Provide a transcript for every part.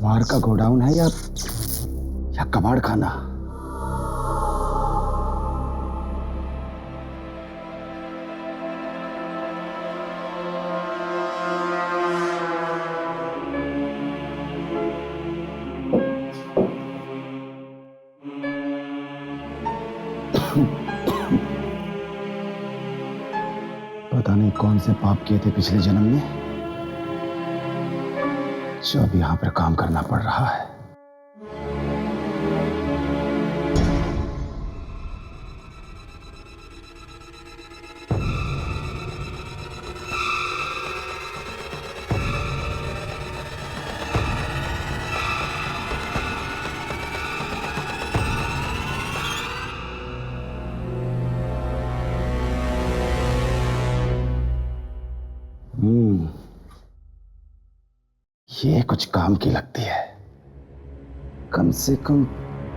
अखबार का गोडाउन है या कबाड़ खाना? पता नहीं कौन से पाप किए थे पिछले जन्म में, जो अब यहां पर काम करना पड़ रहा है। ये कुछ काम की लगती है। कम से कम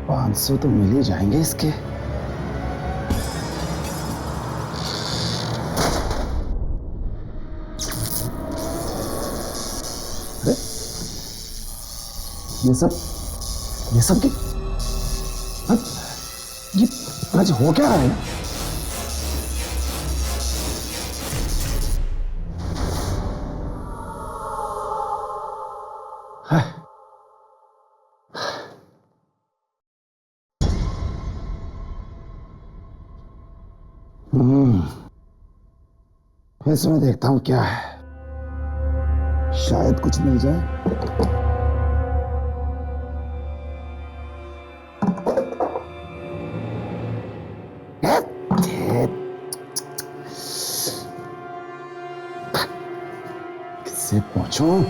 500 तो मिल ही जाएंगे इसके। अरे ये सब ये आज हो क्या रहा है? इसमें देखता हूं क्या है, शायद कुछ मिल जाए। किससे पूछूं?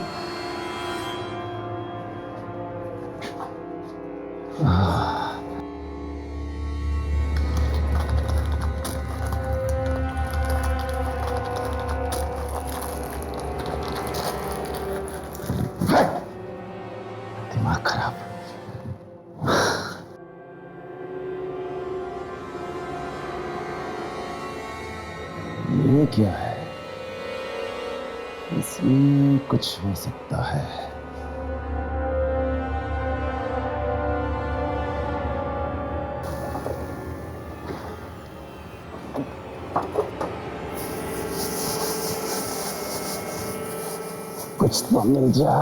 दिमाग खराब। ये क्या है? इसमें कुछ हो सकता है। कुछ तो मिल जा।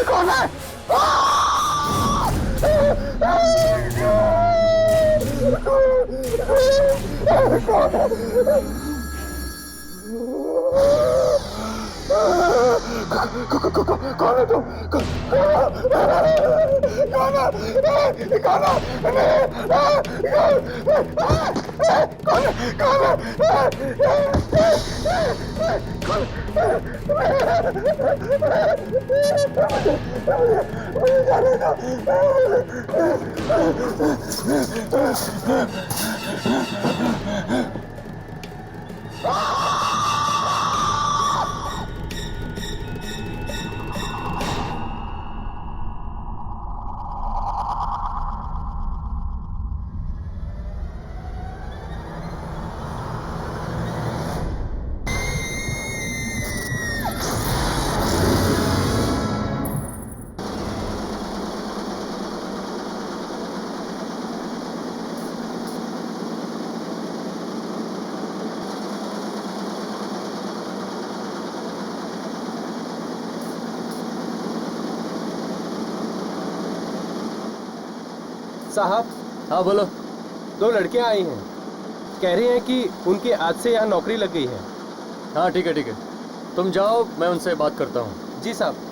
कौन है? कौन है तुम? साहब। हाँ बोलो। 2 लड़कियां आई हैं, कह रही हैं कि उनकी आज से यहाँ नौकरी लग गई है। हाँ ठीक है, तुम जाओ, मैं उनसे बात करता हूँ। जी साहब।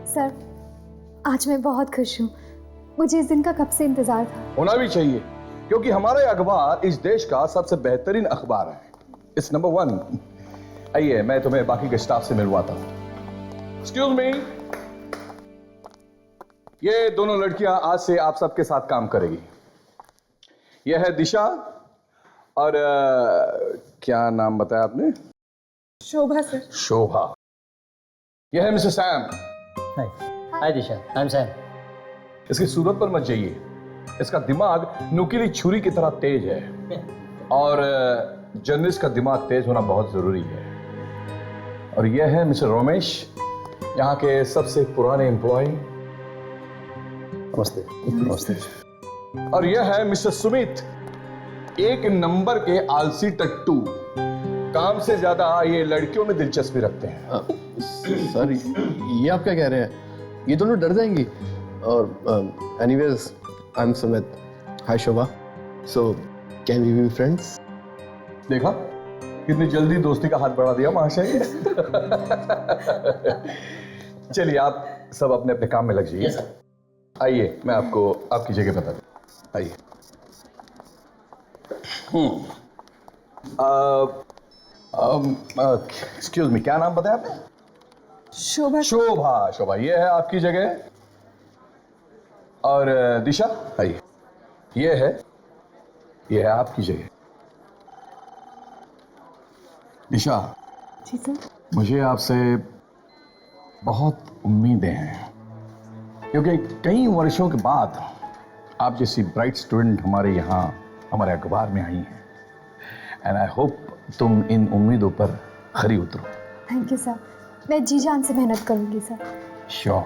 सर, आज मैं बहुत खुश हूँ। मुझे इस दिन का कब से इंतजार था। होना भी चाहिए, क्योंकि हमारा अखबार इस देश का सबसे बेहतरीन अखबार है। It's number 1। आइए, मैं तुम्हें बाकी के स्टाफ से मिलवाता हूँ। Excuse me. ये दोनों लड़कियां आज से आप सबके साथ काम करेगी। यह है दिशा और क्या नाम बताया आपने? शोभा सर। शोभा। यह है mister Sam. Hi Disha, I am Sam. इसकी सूरत पर मत जाइए, इसका दिमाग नुकीली छुरी की तरह तेज है और जर्नलिस्ट का दिमाग तेज होना बहुत जरूरी है। और यह है मिस्टर रमेश, यहाँ के सबसे पुराने एम्प्लॉय। नमस्ते। नमस्ते। और यह है मिस्टर सुमित, एक नंबर के आलसी टट्टू। काम से ज्यादा ये लड़कियों में दिलचस्पी रखते हैं। सर ये आप क्या कह रहे हैं? ये दोनों डर जाएंगी। और anyways I am Sumit. Hi Shobha. So can we be friends? देखा कितनी जल्दी दोस्ती का हाथ बढ़ा दिया महाशय। चलिए आप सब अपने अपने काम में लग जाइए। आइए मैं आपको आपकी जगह बता दूं। आइए। एक्सक्यूज मी, क्या नाम बताया आपने? शोभा। शोभा। शोभा, ये है आपकी जगह। और दिशा, आइए। ये है आपकी जगह। दिशा, जी सर। मुझे आपसे बहुत उम्मीदें हैं क्योंकि कई वर्षों के बाद आप जैसी ब्राइट स्टूडेंट हमारे यहाँ हमारे अखबार में आई हैं एंड आई होप तुम इन उम्मीदों पर खरी उतरो। थैंक यू सर, मैं जी जान से मेहनत करूंगी सर। श्योर।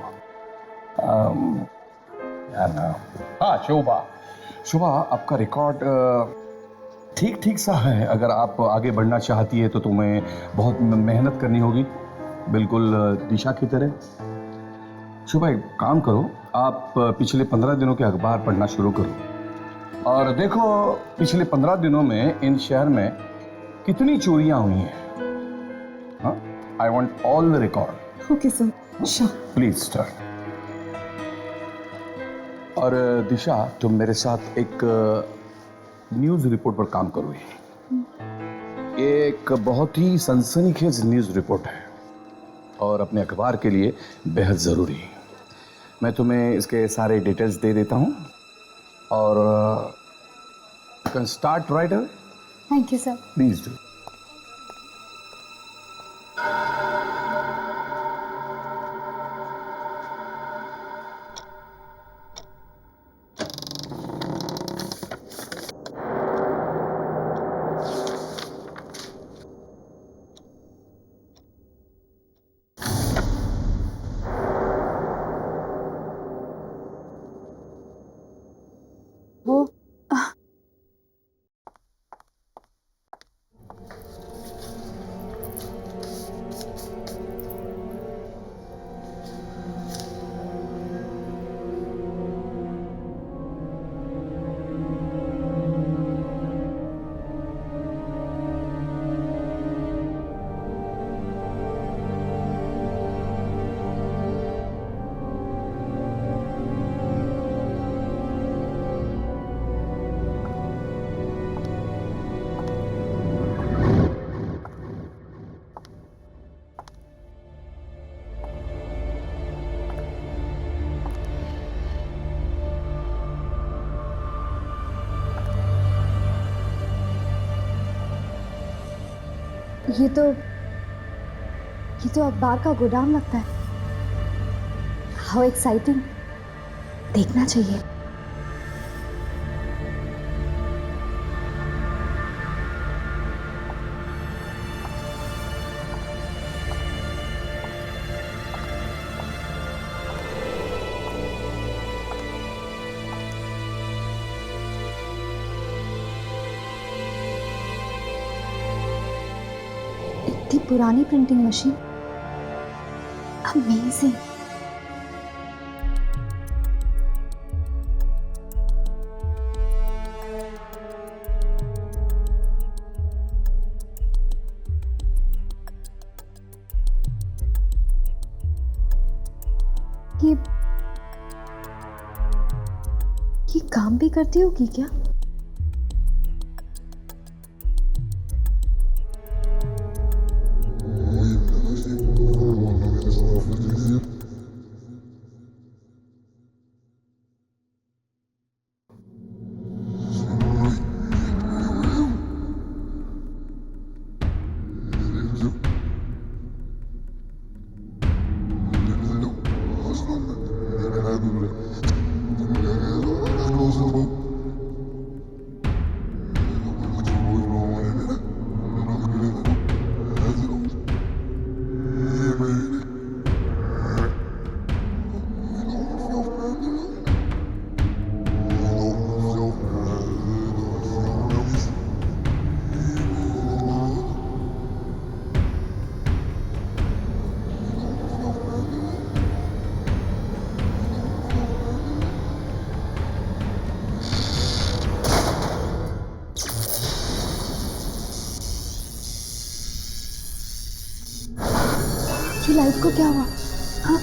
हाँ शोभा, शोभा आपका रिकॉर्ड ठीक ठीक सा है। अगर आप आगे बढ़ना चाहती है तो तुम्हें बहुत मेहनत करनी होगी, बिल्कुल दिशा की तरह। शोभा एक काम करो, आप पिछले 15 दिनों के अखबार पढ़ना शुरू करो और देखो पिछले 15 दिनों में इन शहर में कितनी चोरियां हुई हैं। हाँ, I want all the record. Okay sir, sure. Please start. और दिशा तुम मेरे साथ एक न्यूज रिपोर्ट पर काम करोगे। ये एक बहुत ही सनसनीखेज न्यूज रिपोर्ट है और अपने अखबार के लिए बेहद ज़रूरी है। मैं तुम्हें इसके सारे डिटेल्स दे देता हूँ और can start right away. Thank you sir. Please do. वो ये तो अखबार का गोदाम लगता है। हाउ एक्साइटिंग, देखना चाहिए। इतनी पुरानी प्रिंटिंग मशीन, अमेजिंग। ये काम भी करती होगी क्या? ये लाइट को क्या हुआ? हाँ,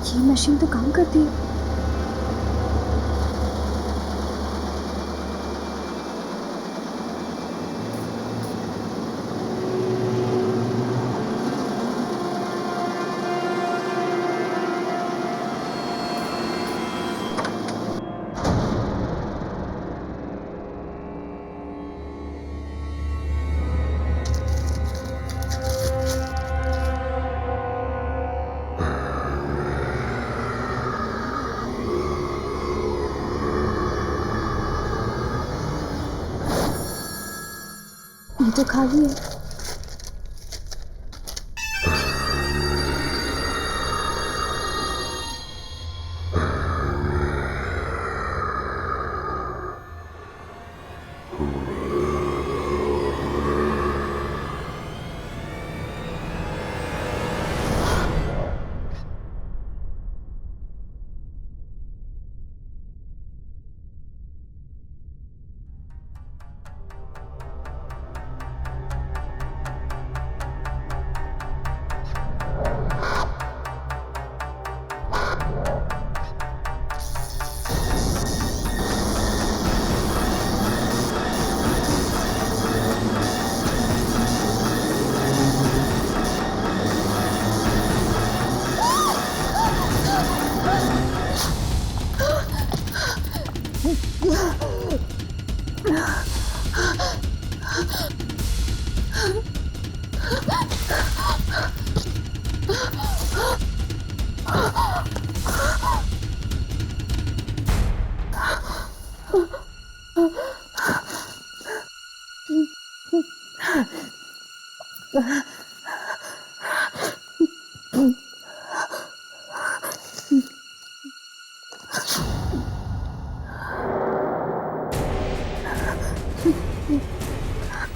ये मशीन तो काम करती है। ये तो खाली है।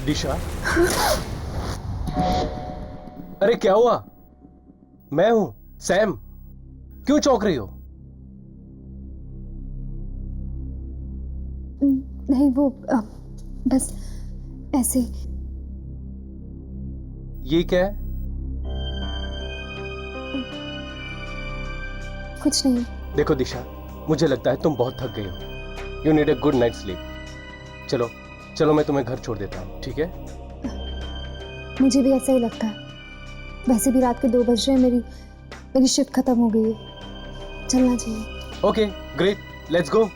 दिशा, अरे क्या हुआ? मैं हूं सैम। क्यों चौंक रही हो? नहीं वो बस ऐसे। ये क्या है? कुछ नहीं। देखो दिशा, मुझे लगता है तुम बहुत थक गई हो। You need a good night sleep. चलो चलो, मैं तुम्हें घर छोड़ देता हूँ, ठीक है? मुझे भी ऐसा ही लगता है। वैसे भी रात के 2 बज रहे हैं। मेरी शिफ्ट खत्म हो गई है। चलना चाहिए। Okay great, let's go.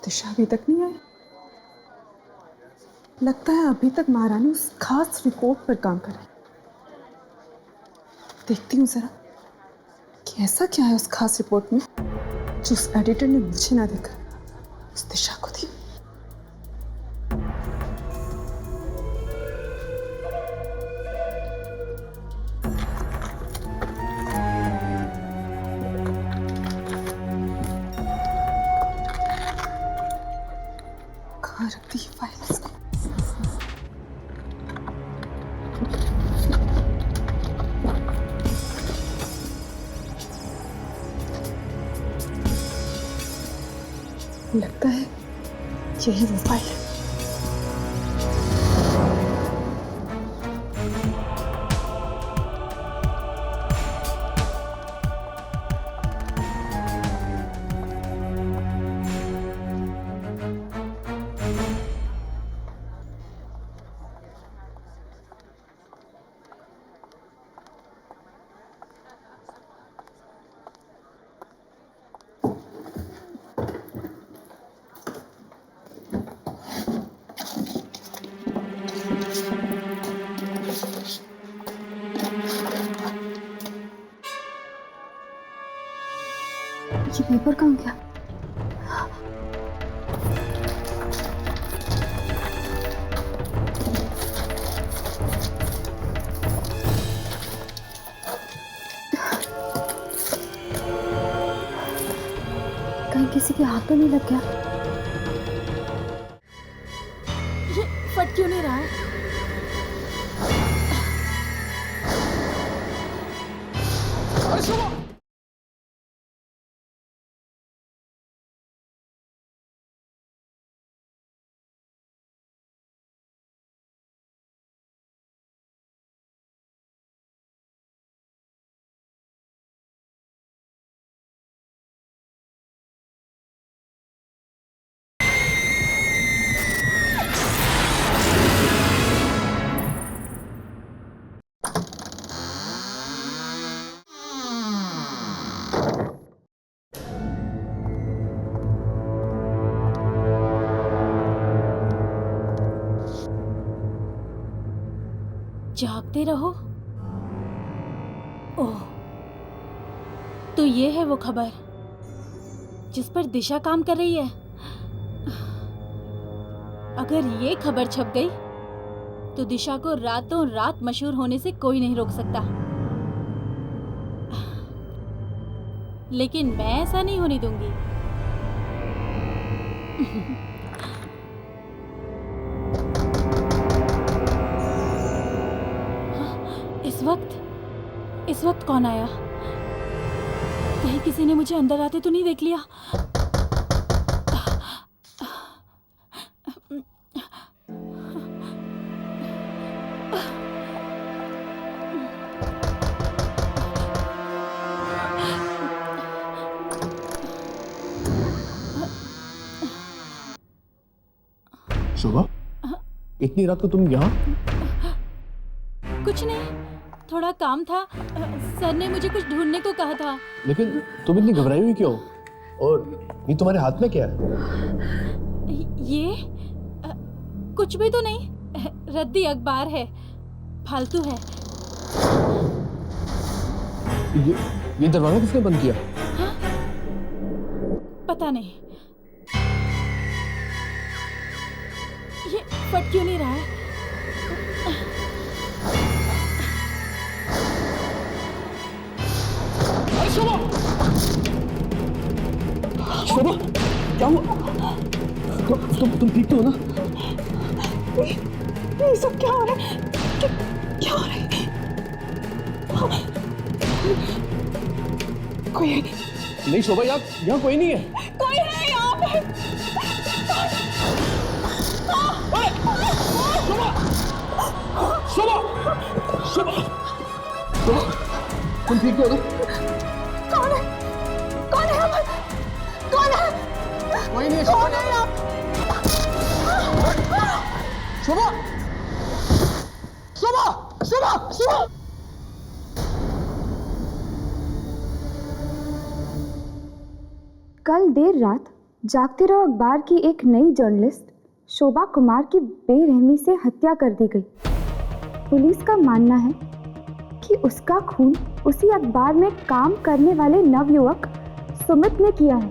दिशा अभी तक नहीं आई। लगता है अभी तक महारानी उस खास रिपोर्ट पर काम कर रही। देखती हूँ जरा कि ऐसा क्या है उस खास रिपोर्ट में जो उस एडिटर ने मुझे ना देखा, उस दिशा को दी। कहाँ रख दी ये फाइल इसको? लगता है यही वो फाइल है। ये पेपर कहाँ गया? कहीं किसी के हाथ तो नहीं लग गया? ये फट क्यों नहीं रहा है? जागते रहो। ओह, तो ये है वो खबर जिस पर दिशा काम कर रही है। अगर ये खबर छप गई तो दिशा को रातों रात मशहूर होने से कोई नहीं रोक सकता। लेकिन मैं ऐसा नहीं होने दूंगी। इस वक्त कौन आया? कहीं किसी ने मुझे अंदर आते तो नहीं देख लिया? शोभा, इतनी रात को तुम यहाँ? कुछ नहीं, थोड़ा काम था। सर ने मुझे कुछ ढूंढने को कहा था। लेकिन तुम इतनी घबराई हुई क्यों? और ये तुम्हारे हाथ में क्या है? ये कुछ भी तो नहीं, रद्दी अखबार है, फालतू है। ये दरवाजा किसने बंद किया? हाँ? पता नहीं। ये फट क्यों नहीं रहा है? शोभा, क्या हुआ? तुम ठीक तो हो ना? ये सब क्या हो रहा है? क्या हो रहा है? कोई है? नहीं शोभा, यहाँ कोई नहीं है। कोई है यहाँ पे? शोभा, शोभा, शोभा, तुम ठीक तो हो ना? कौन है? कौन है यहाँ पर? कौन है? कोई नहीं है। कौन है यहाँ? शोभा, शोभा, शोभा, शोभा। कल देर रात जागते रहो अखबार की एक नई जर्नलिस्ट शोभा कुमार की बेरहमी से हत्या कर दी गई। पुलिस का मानना है कि उसका खून उसी अखबार में काम करने वाले नवयुवक सुमित ने किया है।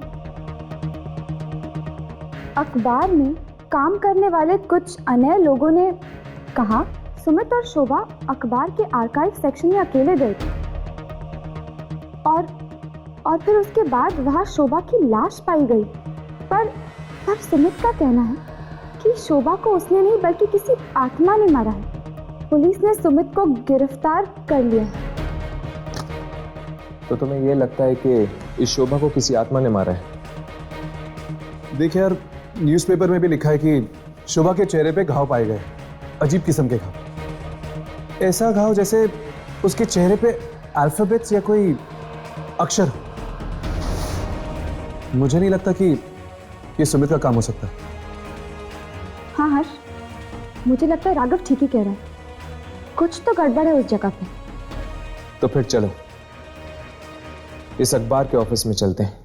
अखबार में काम करने वाले कुछ अन्य लोगों ने कहा सुमित और शोभा अखबार के आर्काइव सेक्शन में अकेले गए थे और फिर उसके बाद वहां शोभा की लाश पाई गई। पर सुमित का कहना है कि शोभा को उसने नहीं बल्कि किसी आत्मा ने मारा है। पुलिस ने सुमित को गिरफ्तार कर लिया है। तो तुम्हें यह लगता है कि इस शोभा को किसी आत्मा ने मारा है? देखिए यार, न्यूज़पेपर में भी लिखा है कि शोभा के चेहरे पे घाव पाए गए, अजीब किस्म के घाव। ऐसा घाव जैसे उसके चेहरे पे अल्फाबेट्स या कोई अक्षर हो। मुझे नहीं लगता कि ये सुमित का काम हो सकता। हाँ हर्ष, मुझे लगता है राघव ठीक ही कह रहा है। कुछ तो गड़बड़ है उस जगह पे। तो फिर चलो इस अखबार के ऑफिस में चलते हैं।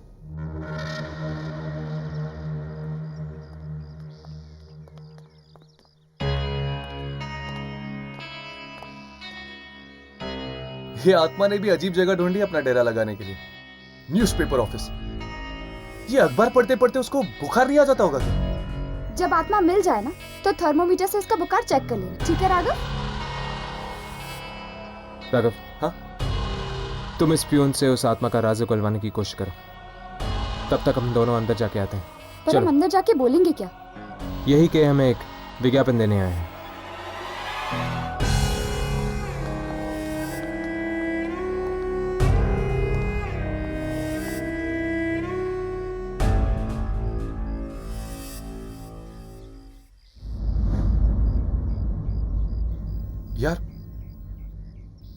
ये आत्मा ने भी अजीब जगह ढूंढी अपना डेरा लगाने के लिए, न्यूज़पेपर ऑफिस। ये अखबार पढ़ते पढ़ते उसको बुखार नहीं आ जाता होगा क्या? जब आत्मा मिल जाए ना तो थर्मोमीटर से उसका बुखार चेक कर लेना, ठीक है राघव? राघव, हाँ? तुम इस पियून से उस आत्मा का राज उगलवाने की कोशिश करो, तब तक हम दोनों अंदर जाके आते हैं। पर हम अंदर जाके बोलेंगे क्या? यही कि हमें एक विज्ञापन देने आए हैं। यार,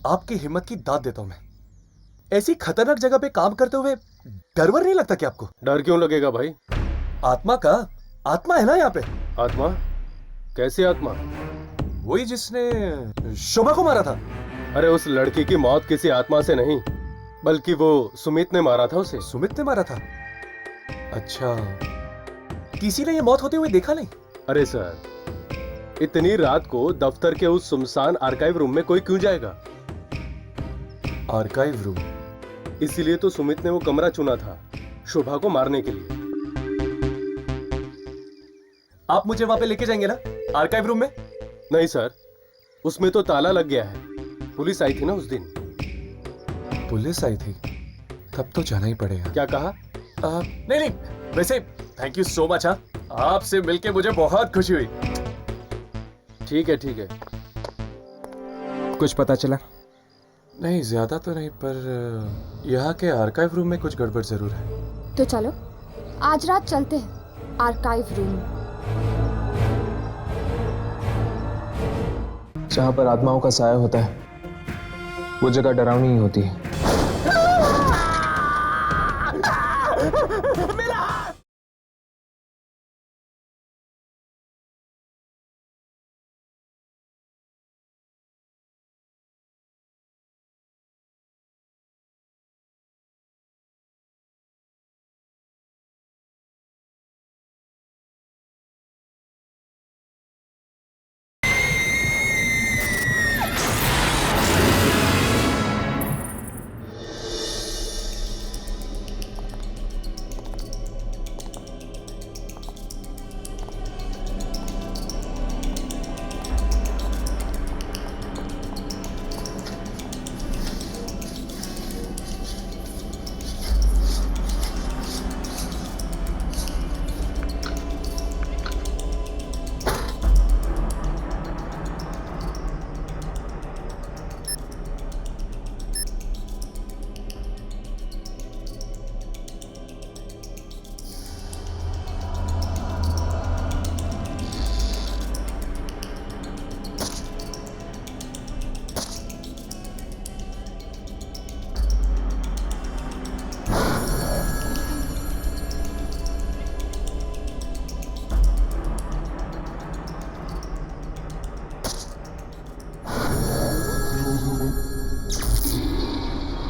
आपकी हिम्मत की दाद देता हूं मैं। ऐसी खतरनाक जगह पे काम करते हुए डर वर नहीं लगता क्या आपको? डर क्यों लगेगा भाई? आत्मा का आत्मा है ना यहाँ पे। आत्मा? कैसी आत्मा? वही जिसने शोभा को मारा था। अरे उस लड़की की मौत किसी आत्मा से नहीं, बल्कि वो सुमित ने मारा था उसे। सुमित ने मारा था? अच्छा, किसी ने ये मौत होते हुए देखा नहीं? अरे सर, इतनी रात को दफ्तर के उस सुनसान आर्काइव रूम में कोई क्यों जाएगा? Archive room? इसीलिए तो सुमित ने वो कमरा चुना था, शोभा को मारने के लिए। आप मुझे वहां पे लेके जाएंगे ना, आर्काइव रूम में? नहीं सर, उसमें तो ताला लग गया है। पुलिस आई थी ना उस दिन। पुलिस आई थी? तब तो जाना ही पड़ेगा। क्या कहा? नहीं नहीं, वैसे थैंक यू सो मच। हाँ, आपसे मिलके मुझे बहुत खुशी हुई। ठीक है ठीक है। कुछ पता चला? नहीं, ज्यादा तो नहीं, पर यहाँ के आर्काइव रूम में कुछ गड़बड़ जरूर है। तो चलो आज रात चलते हैं आर्काइव रूम। जहाँ पर आत्माओं का साया होता है वो जगह डरावनी ही होती है।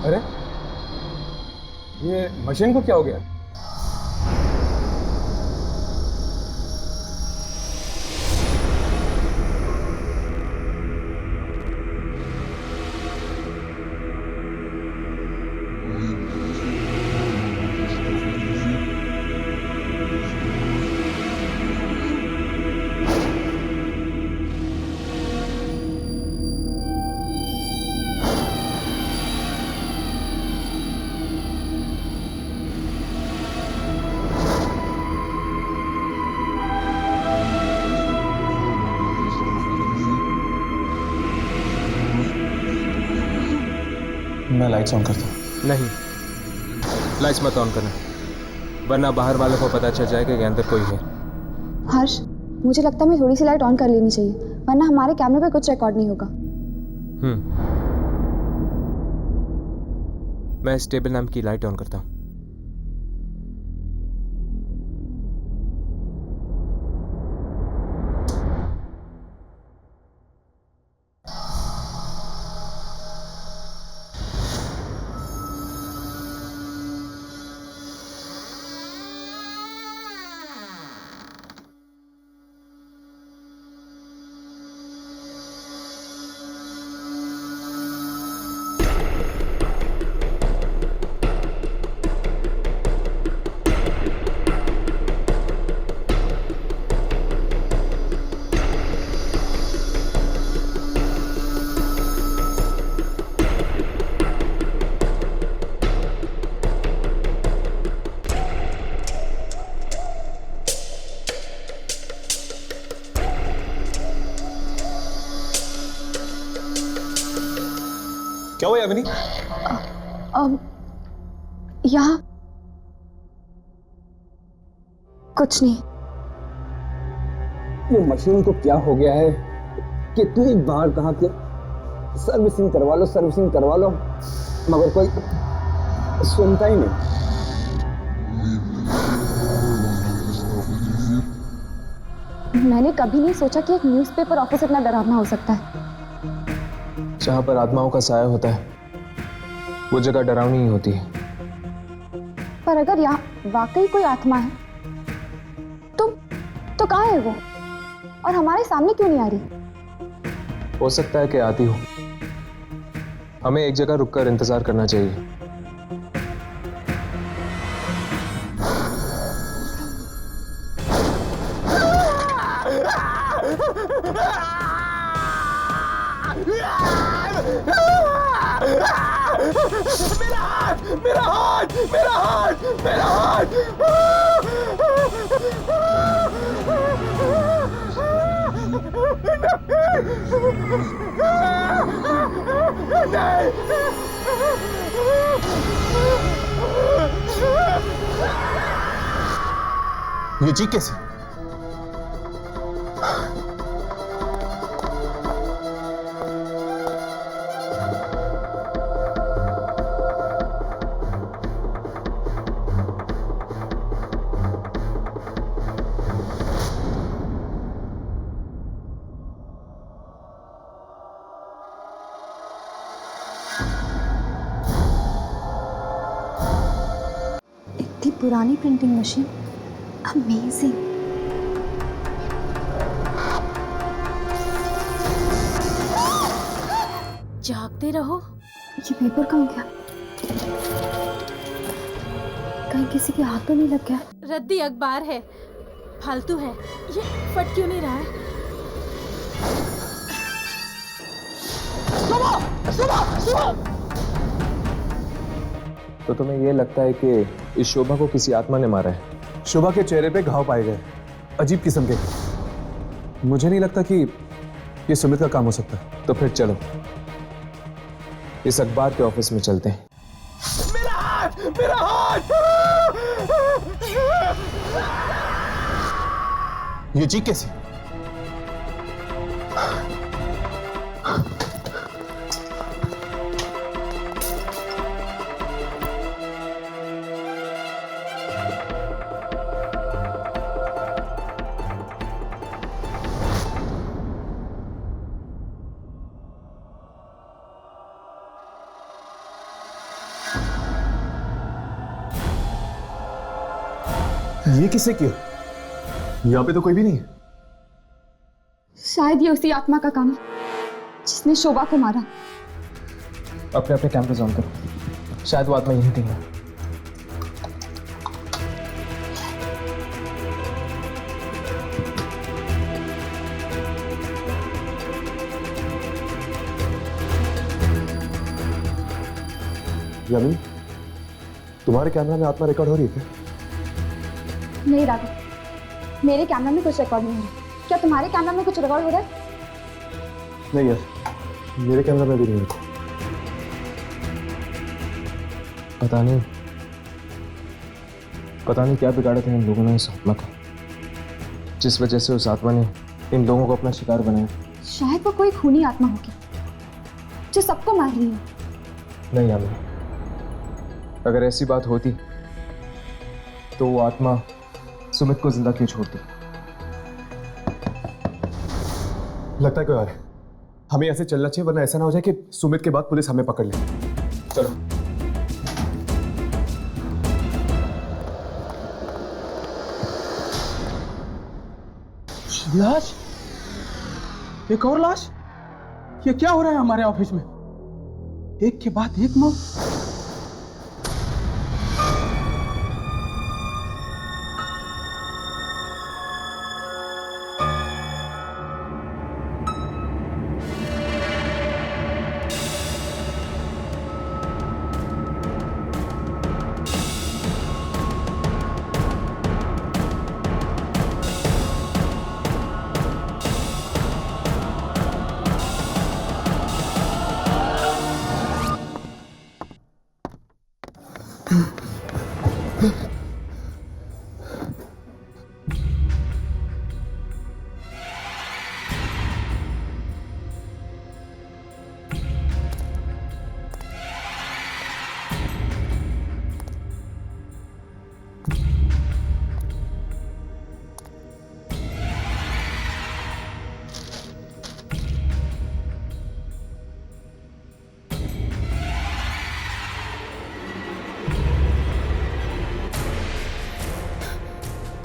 अरे ये मशीन को क्या हो गया? मैं लाइट्स ऑन करता हूँ। नहीं, लाइट्स मत ऑन करना, वरना बाहर वालों को पता चल जाएगा कि अंदर कोई है। हर्ष, मुझे लगता है मैं थोड़ी सी लाइट ऑन कर लेनी चाहिए, वरना हमारे कैमरे पे कुछ रिकॉर्ड नहीं होगा। मैं इस टेबल लैंप की लाइट ऑन करता हूँ। क्या हुआ यामिनी? यहाँ कुछ नहीं। ये मशीन को क्या हो गया है? कितनी बार कहा कि सर्विसिंग करवा लो, मगर कोई सुनता ही नहीं। मैंने कभी नहीं सोचा कि एक न्यूज़पेपर ऑफिस इतना डरावना हो सकता है। जहां पर आत्माओं का साया होता है वो जगह डरावनी ही होती है। पर अगर यहाँ वाकई कोई आत्मा है तो कहाँ है वो, और हमारे सामने क्यों नहीं आ रही? हो सकता है कि आती हो। हमें एक जगह रुककर इंतजार करना चाहिए। मेरा हाथ। ये जी कैसे? इतनी पुरानी प्रिंटिंग मशीन, अमेजिंग। जागते रहो। ये पेपर कहाँ गया? कहीं किसी के हाथ तो नहीं लग गया? रद्दी अखबार है, फालतू है। ये फट क्यों नहीं रहा है? तो तुम्हें यह लगता है कि इस शोभा को किसी आत्मा ने मारा है? शोभा के चेहरे पे घाव पाए गए, अजीब किस्म के। मुझे नहीं लगता कि ये सुमित का काम हो सकता है। तो फिर चलो इस अखबार के ऑफिस में चलते हैं। मेरा हाथ। ये जी कैसे? ये किसने किया? यहाँ पे तो कोई भी नहीं है। शायद ये उसी आत्मा का काम है जिसने शोभा को मारा। अपने अपने कैमरे ऑन करो, शायद वो आत्मा यहीं कहीं है। यामिनी, तुम्हारे कैमरा में आत्मा रिकॉर्ड हो रही है क्या? नहीं राघव, मेरे कैमरा में कुछ रिकॉर्ड नहीं हो रहा। क्या तुम्हारे कैमरा में कुछ रिकॉर्ड हो रहा है? नहीं यार, मेरे कैमरा में भी नहीं है। पता नहीं क्या बिगाड़ा था इन लोगों ने इस आत्मा का, जिस वजह से उस आत्मा ने इन लोगों को अपना शिकार बनाया। शायद वो कोई खूनी आत्मा होगी जो सबको मार रही है। नहीं यामिनी, अगर ऐसी बात होती तो वो आत्मा सुमित को जिंदा क्यों छोड़ती? लगता है कोई और है। हमें ऐसे चलना चाहिए, वरना ऐसा ना हो जाए कि सुमित के बाद पुलिस हमें पकड़ ले। चलो। लाश, एक और लाश। ये क्या हो रहा है हमारे ऑफिस में? एक के बाद एक मौत।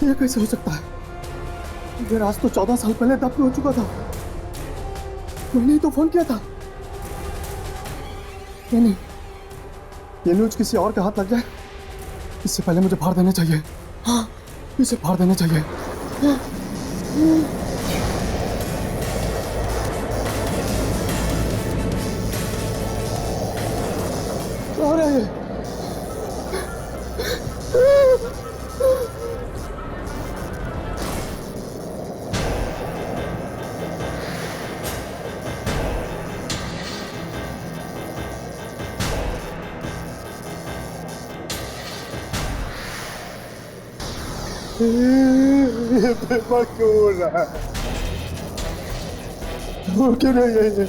ये कैसे हो सकता है? ये राज तो 14 साल पहले दफन हो चुका था। मैंने ही तो फोन किया था। ये नहीं, ये न्यूज किसी और के हाथ लग जाए इससे पहले मुझे फाड़ देना चाहिए। हाँ, इसे फाड़ देना चाहिए। क्या है ये? ये बेवकूफ क्यों हो रहा है? हो क्यों नहीं है ये?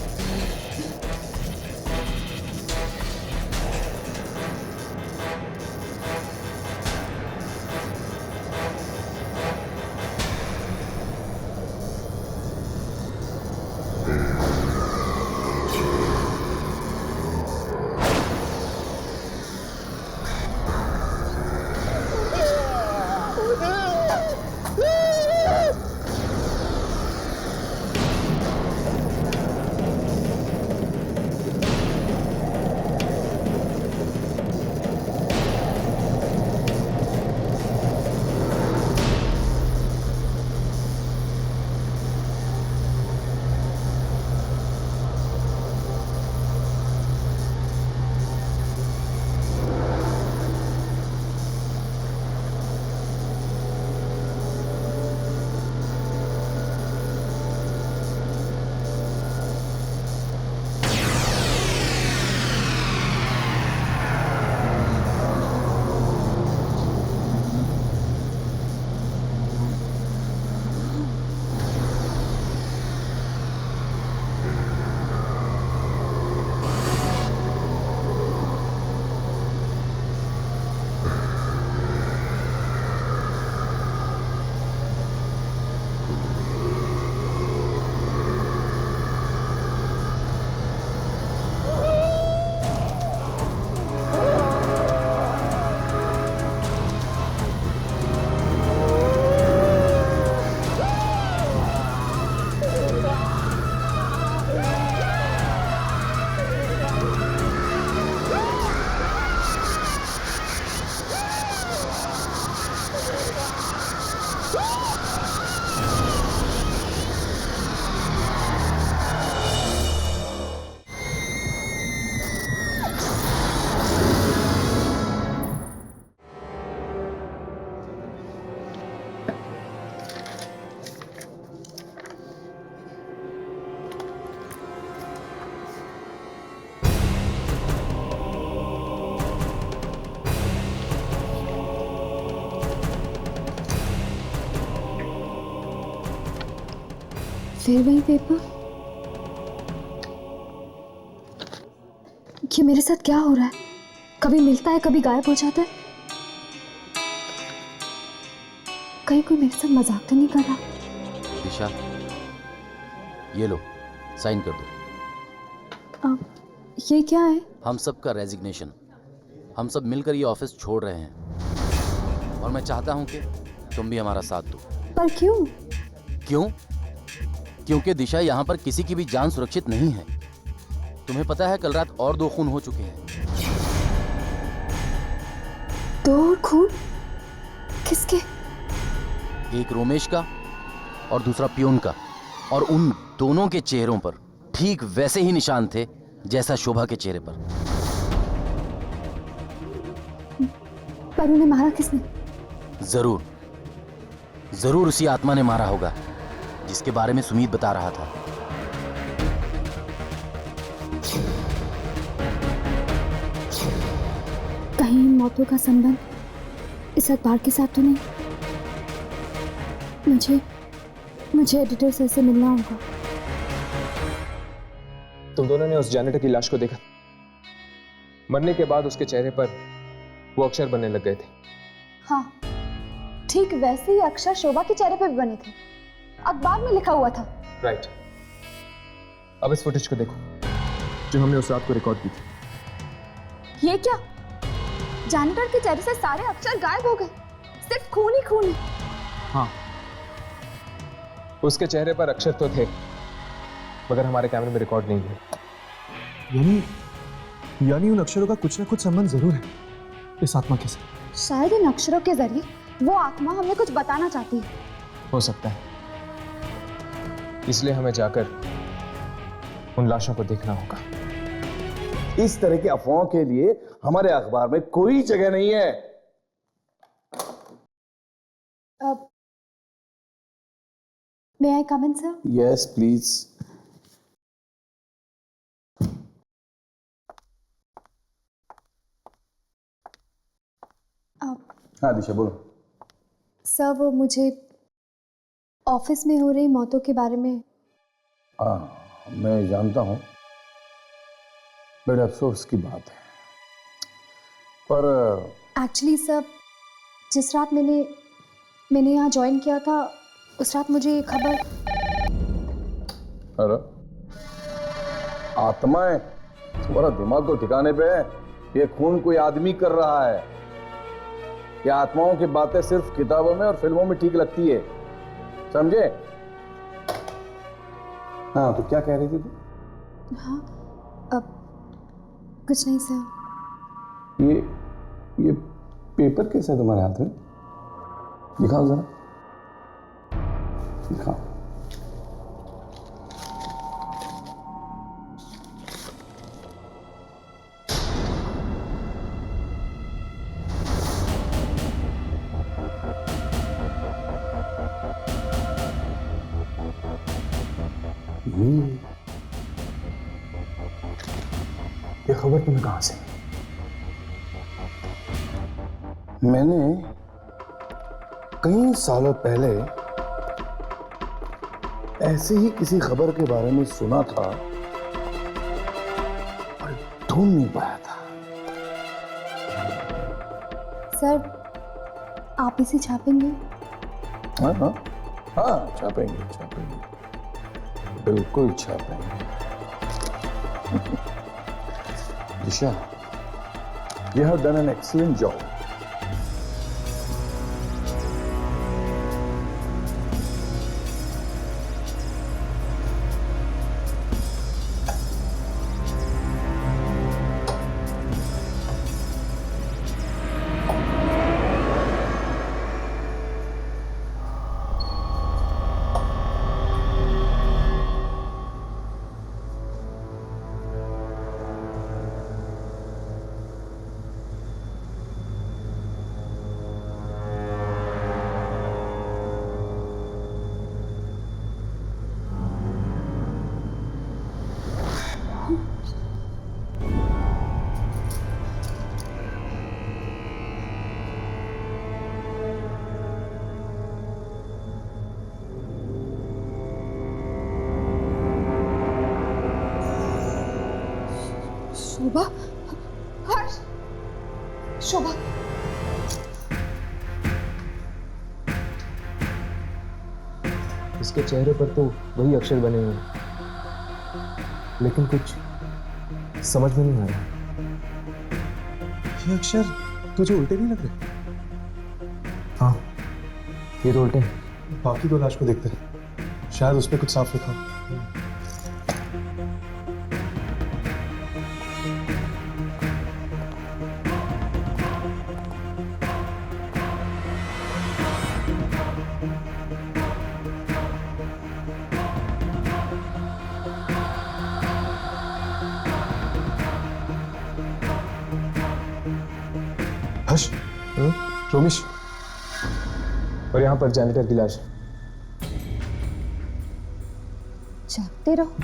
फिर वही पेपर। ये मेरे साथ क्या हो रहा है? कभी मिलता है, कभी गायब हो जाता है। कहीं कोई मेरे साथ मजाक तो नहीं कर रहा? दिशा, ये लो, साइन कर दो। ये क्या है? हम सब का रेजिग्नेशन। हम सब मिलकर ये ऑफिस छोड़ रहे हैं और मैं चाहता हूं कि तुम भी हमारा साथ दो। पर क्यों? क्यों? क्योंकि दिशा, यहाँ पर किसी की भी जान सुरक्षित नहीं है। तुम्हें पता है, कल रात और 2 खून हो चुके हैं। 2 खून? किसके? एक रोमेश का और दूसरा प्यून का। और उन दोनों के चेहरों पर ठीक वैसे ही निशान थे जैसा शोभा के चेहरे पर। पर उन्हें मारा किसने? जरूर उसी आत्मा ने मारा होगा जिसके बारे में सुमीत बता रहा था। कहीं इन मौतों का संबंध इस अखबार के साथ तो नहीं? मुझे एडिटर सर से मिलना होगा। तुम दोनों ने उस जैनेटर की लाश को देखा? मरने के बाद उसके चेहरे पर वो अक्षर बनने लग गए थे। हाँ, ठीक वैसे ही अक्षर शोभा के चेहरे पे भी बने थे, अखबार में लिखा हुआ था। राइट। अब इस फुटेज को देखो जो हमने उस रात को रिकॉर्ड की थी। ये क्या? जैनेटर के चेहरे से सारे अक्षर गायब हो गए, सिर्फ खून ही खून है। हाँ, उसके चेहरे पर अक्षर तो थे मगर हमारे कैमरे में रिकॉर्ड नहीं हुए। यानी उन अक्षरों का कुछ ना कुछ संबंध जरूर है इस आत्मा के साथ। शायद इन अक्षरों के जरिए वो आत्मा हमें कुछ बताना चाहती है। हो सकता है, इसलिए हमें जाकर उन लाशों को देखना होगा। इस तरह की अफवाहों के लिए हमारे अखबार में कोई जगह नहीं है। मे आई कम इन सर? Yes please. हाँ दिशा बोलो। सर, वो मुझे ऑफिस में हो रही मौतों के बारे में। हाँ, मैं जानता हूँ, बड़े अफसोस की बात है, पर एक्चुअली सर, जिस रात मैंने यहाँ ज्वाइन किया था उस रात मुझे ये खबर। अरे आत्माएं, तुम्हारा दिमाग तो ठिकाने पे है। ये खून कोई आदमी कर रहा है। ये आत्माओं की बातें सिर्फ किताबों में और फिल्मों में ठीक लगती है, समझे? हाँ, तो क्या कह रही थी तू? हाँ, अब कुछ नहीं सर। ये पेपर कैसे है तुम्हारे हाथ में? दिखाओ जरा, दिखाओ। ये खबर तुम्हें कहां से? मैंने कई सालों पहले ऐसे ही किसी खबर के बारे में सुना था और ढूंढ नहीं पाया था। सर, आप इसे छापेंगे? हाँ हाँ हाँ, छापेंगे छापेंगे, बिल्कुल छापेंगे। दिशा, you have done an excellent job. शोभा, हर्ष, शोभा। इसके चेहरे पर तो वही अक्षर बने हुए हैं, लेकिन कुछ समझ में नहीं आ रहा। ये अक्षर तुझे उल्टे नहीं लग रहे? हाँ, ये तो उल्टे हैं। बाकी दो लाश को देखते हैं, शायद उस पर कुछ साफ लिखा हो। हर्ष, रोमिश, और यहाँ पर जैनेटर की लाश। जागते रहो।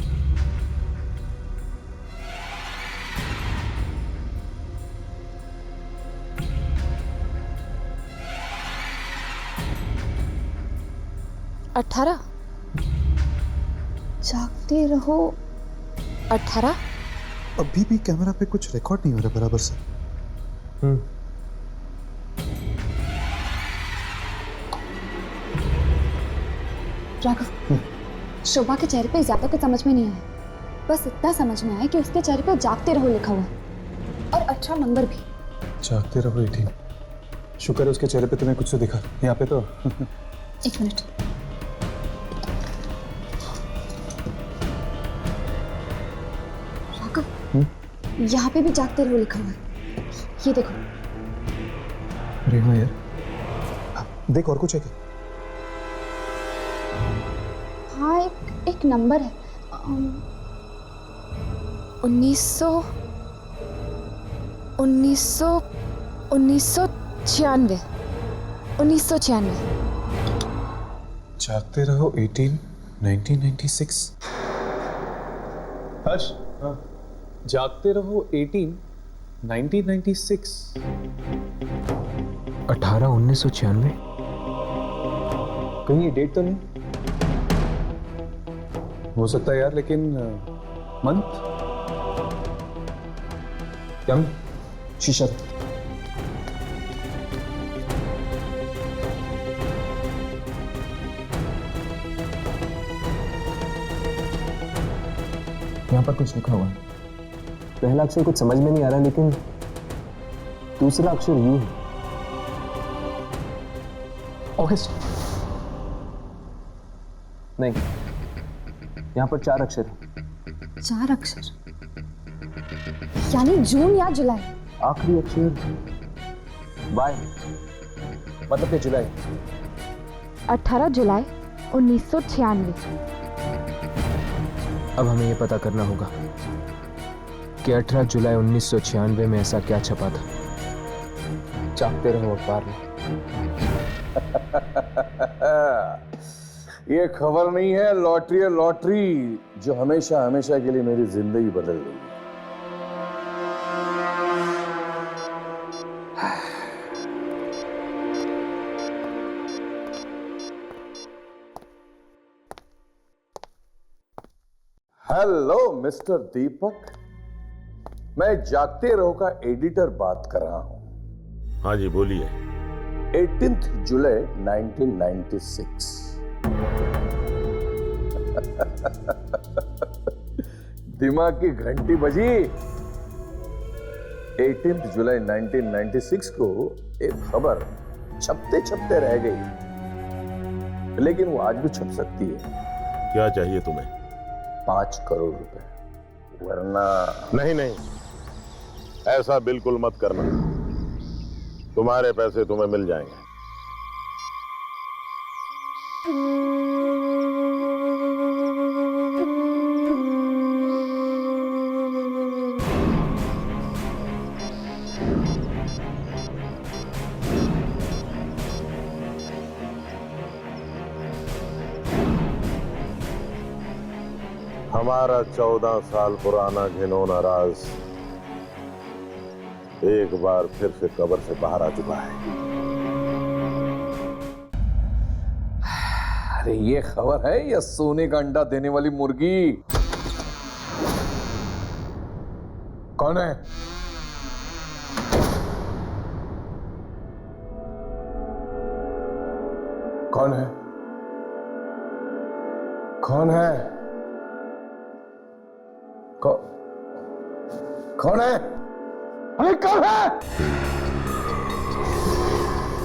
18 जागते रहो 18। अभी भी कैमरा पे कुछ रिकॉर्ड नहीं हो रहा बराबर से। राघव, शोभा के चेहरे पे ज्यादा कुछ समझ में नहीं आया, बस इतना समझ में आया कि उसके चेहरे पे जागते रहो लिखा हुआ है और 18 नंबर भी। जागते रहो 18। शुक्र है उसके चेहरे पे तुम्हें कुछ तो दिखा, यहाँ पे तो। एक मिनट। राघव, यहाँ पे भी जागते रहो लिखा हुआ है, ये देखो। अरे हाँ यार, देख और कुछ है क्या? हाँ, एक नंबर है 1996। जागते रहो 18 1996। हर्ष, जागते रहो 18 1996। 18 1996। कहीं ये डेट तो नहीं हो सकता है यार, लेकिन मंथ क्या? शीशा यहाँ पर कुछ लिखा हुआ है। पहला अक्षर कुछ समझ में नहीं आ रहा, लेकिन दूसरा अक्षर यू है। अगस्त नहीं, यहाँ पर 4 अक्षर है। 4 अक्षर यानी जून या जुलाई। आखिरी अक्षर बाय, मतलब कि जुलाई। 18 जुलाई 1996। अब हमें यह पता करना होगा कि 18 जुलाई 1996 में ऐसा क्या छपा था। जागते रहो अखबार में। ये खबर नहीं है, लॉटरी है, लॉटरी जो हमेशा हमेशा के लिए मेरी जिंदगी बदल गई। हेलो मिस्टर दीपक, मैं जागते रहो का एडिटर बात कर रहा हूं। हाँ जी बोलिए। 18 जुलाई 1996। दिमाग की घंटी बजी। 18 जुलाई 1996 को एक खबर छपते छपते रह गई, लेकिन वो आज भी छप सकती है। क्या चाहिए तुम्हें? 5 करोड़ रुपए, वरना नहीं नहीं, ऐसा बिल्कुल मत करना। तुम्हारे पैसे तुम्हें मिल जाएंगे। हमारा 14 साल पुराना घिनौना राज एक बार फिर से कब्र से बाहर आ चुका है। अरे ये खबर है या सोने का अंडा देने वाली मुर्गी? कौन है? कौन है? कौन है? कौन है? अरे कौन है?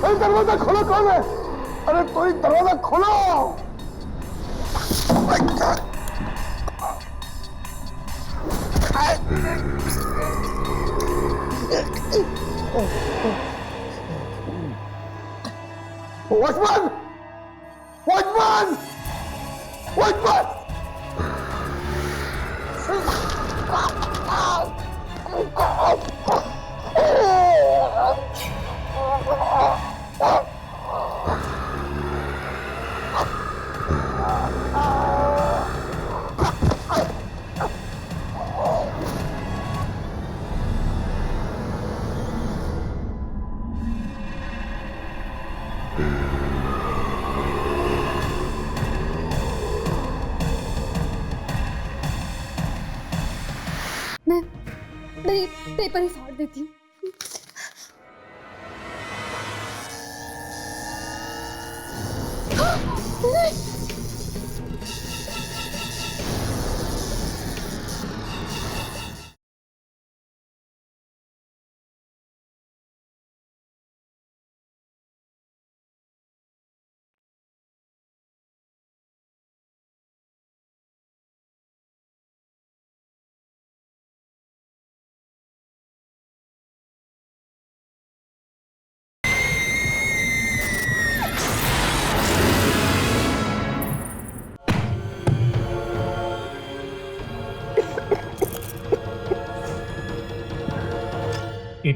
अरे दरवाजा खोलो, कौन है? अरे कोई दरवाजा खोलो। वॉचमैन! वॉचमैन! वॉचमैन! मैं पेपर ही फाड़ देती हूँ।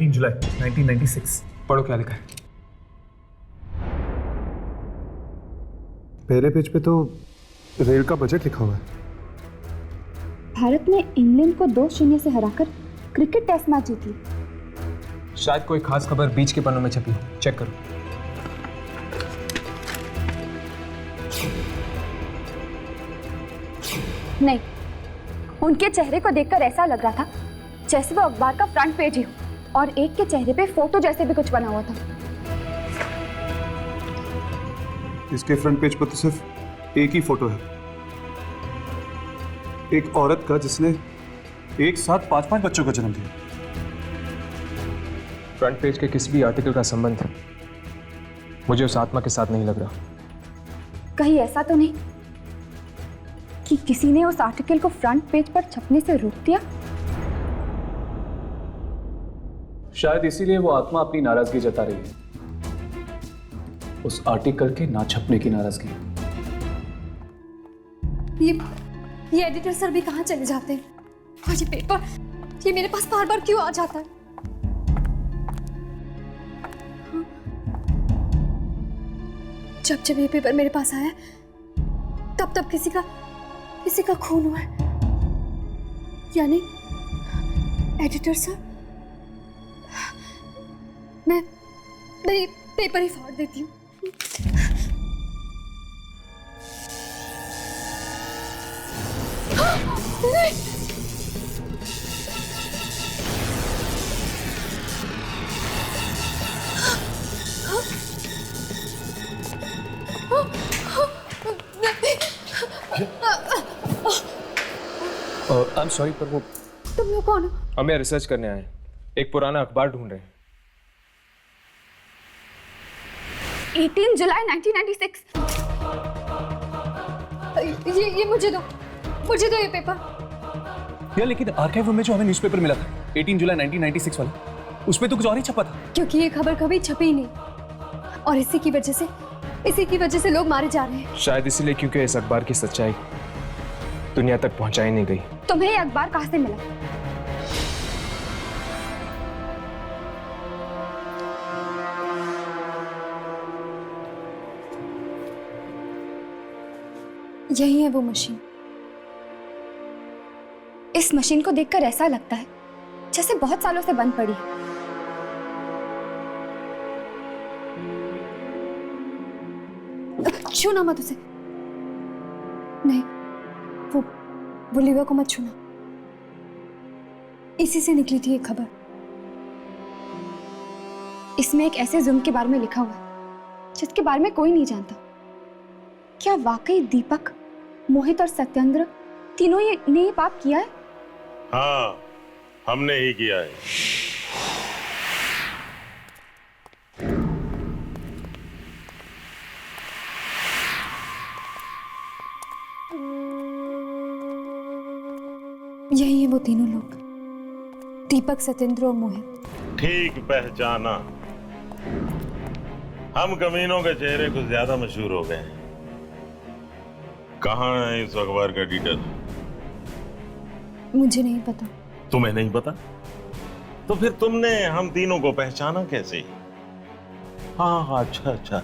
जुलाई 1996। पढ़ो क्या लिखा है। पहले पेज पे तो रेल का बजट लिखा हुआ है। भारत ने इंग्लैंड को 2-0 से हराकर क्रिकेट टेस्ट मैच जीती। शायद कोई खास खबर बीच के पन्नों में छपी हो, चेक करो। नहीं, उनके चेहरे को देखकर ऐसा लग रहा था जैसे वो अखबार का फ्रंट पेज ही हो, और एक के चेहरे पे फोटो जैसे भी कुछ बना हुआ था। इसके फ्रंट पेज पर तो सिर्फ एक ही फोटो है, एक औरत का जिसने एक साथ 5-5 बच्चों का जन्म दिया। फ्रंट पेज के किसी भी आर्टिकल का संबंध मुझे उस आत्मा के साथ नहीं लग रहा। कहीं ऐसा तो नहीं कि किसी ने उस आर्टिकल को फ्रंट पेज पर छपने से रोक दिया? शायद इसीलिए वो आत्मा अपनी नाराजगी जता रही है, उस आर्टिकल के ना छपने की नाराजगी। ये एडिटर सर भी कहाँ चले जाते हैं? और ये पेपर, ये मेरे पास बार बार क्यों आ जाता है? जब जब ये पेपर मेरे पास आया तब तब किसी का खून हुआ है। यानी एडिटर सर, मैं ये पेपर ही फाड़ देती हूँ। आई एम सॉरी, पर वो तुम लोग कौन हो? हम यहाँ रिसर्च करने आए हैं, एक पुराना अखबार ढूंढ रहे हैं। 18 जुलाई 1996। ये मुझे दो ये पेपर। यार लेकिन आर्काइव रूम में जो हमें न्यूज़पेपर मिला था 18 जुलाई 1996 वाला, उसमें तो कुछ और ही छपा था। क्योंकि ये खबर कभी छपी ही नहीं, और इसी की वजह से लोग मारे जा रहे हैं। शायद इसीलिए क्योंकि इस अखबार की सच्चाई दुनिया तक पहुंचाई नहीं गई। तुम्हें ये अखबार कहाँ से मिला? यही है वो मशीन। इस मशीन को देखकर ऐसा लगता है जैसे बहुत सालों से बंद पड़ी है। छूना मत उसे। नहीं, वो लीवर को मत छूना। इसी से निकली थी ये खबर। इसमें एक ऐसे जुर्म के बारे में लिखा हुआ है जिसके बारे में कोई नहीं जानता। क्या वाकई दीपक, मोहित और सत्येंद्र तीनों ने ये पाप किया है? हाँ, हमने ही किया है। यही है वो तीनों लोग, दीपक, सत्येंद्र और मोहित। ठीक पहचाना। हम कमीनों के चेहरे कुछ ज्यादा मशहूर हो गए। कहाँ है इस अखबार का एडिटर? मुझे नहीं पता। तुम्हें नहीं पता? तो फिर तुमने हम तीनों को पहचाना कैसे? हाँ, अच्छा,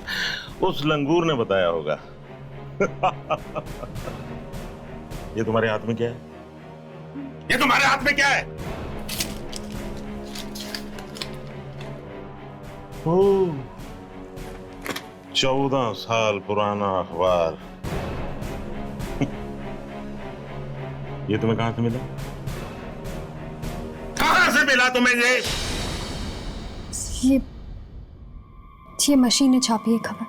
उस लंगूर ने बताया होगा। ये तुम्हारे हाथ में क्या है? ये तुम्हारे हाथ में क्या है? ओह, 14 साल पुराना अखबार। ये तुम्हें कहां से मिला? कहां से मिला तुम्हें ये मशीन ने छापी है खबर।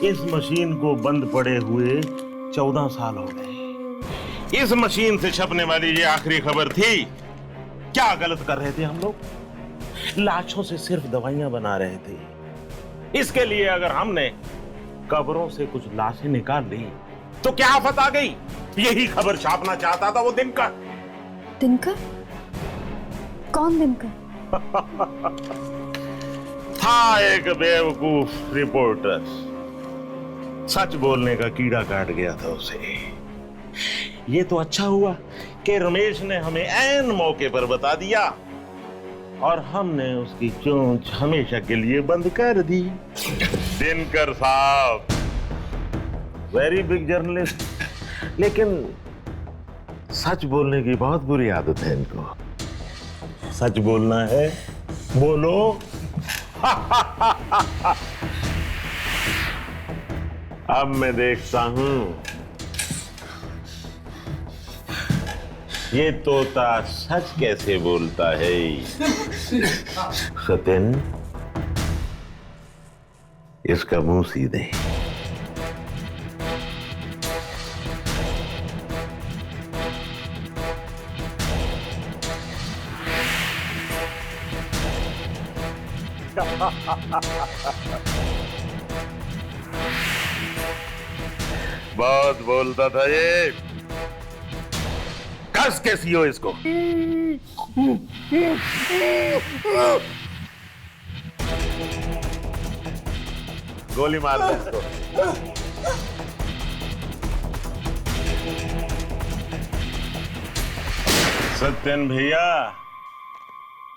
इस मशीन को बंद पड़े हुए 14 साल हो गए। इस मशीन से छपने वाली ये आखिरी खबर थी। क्या गलत कर रहे थे हम लोग? लाशों से सिर्फ दवाइयां बना रहे थे। इसके लिए अगर हमने कब्रों से कुछ लाशें निकाल ली तो क्या आफत आ गई? यही खबर छापना चाहता था वो दिनकर। दिनकर? कौन दिनकर? था एक बेवकूफ रिपोर्टर। सच बोलने का कीड़ा काट गया था उसे। ये तो अच्छा हुआ कि रमेश ने हमें ऐन मौके पर बता दिया और हमने उसकी चोंच हमेशा के लिए बंद कर दी। दिनकर साहब वेरी बिग जर्नलिस्ट, लेकिन सच बोलने की बहुत बुरी आदत है इनको। सच बोलना है, बोलो। अब मैं देखता हूं ये तोता सच कैसे बोलता है। सत्यन, इसका मुंह सीधे। बहुत बोलता था ये। कस के सीओ इसको। गोली मार दे इसको। सत्यन भैया,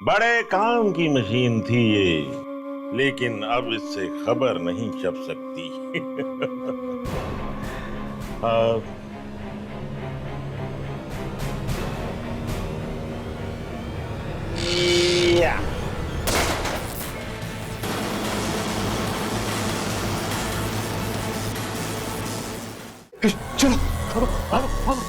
बड़े काम की मशीन थी ये, लेकिन अब इससे खबर नहीं छप सकती। या। चलो भागो भागो भागो।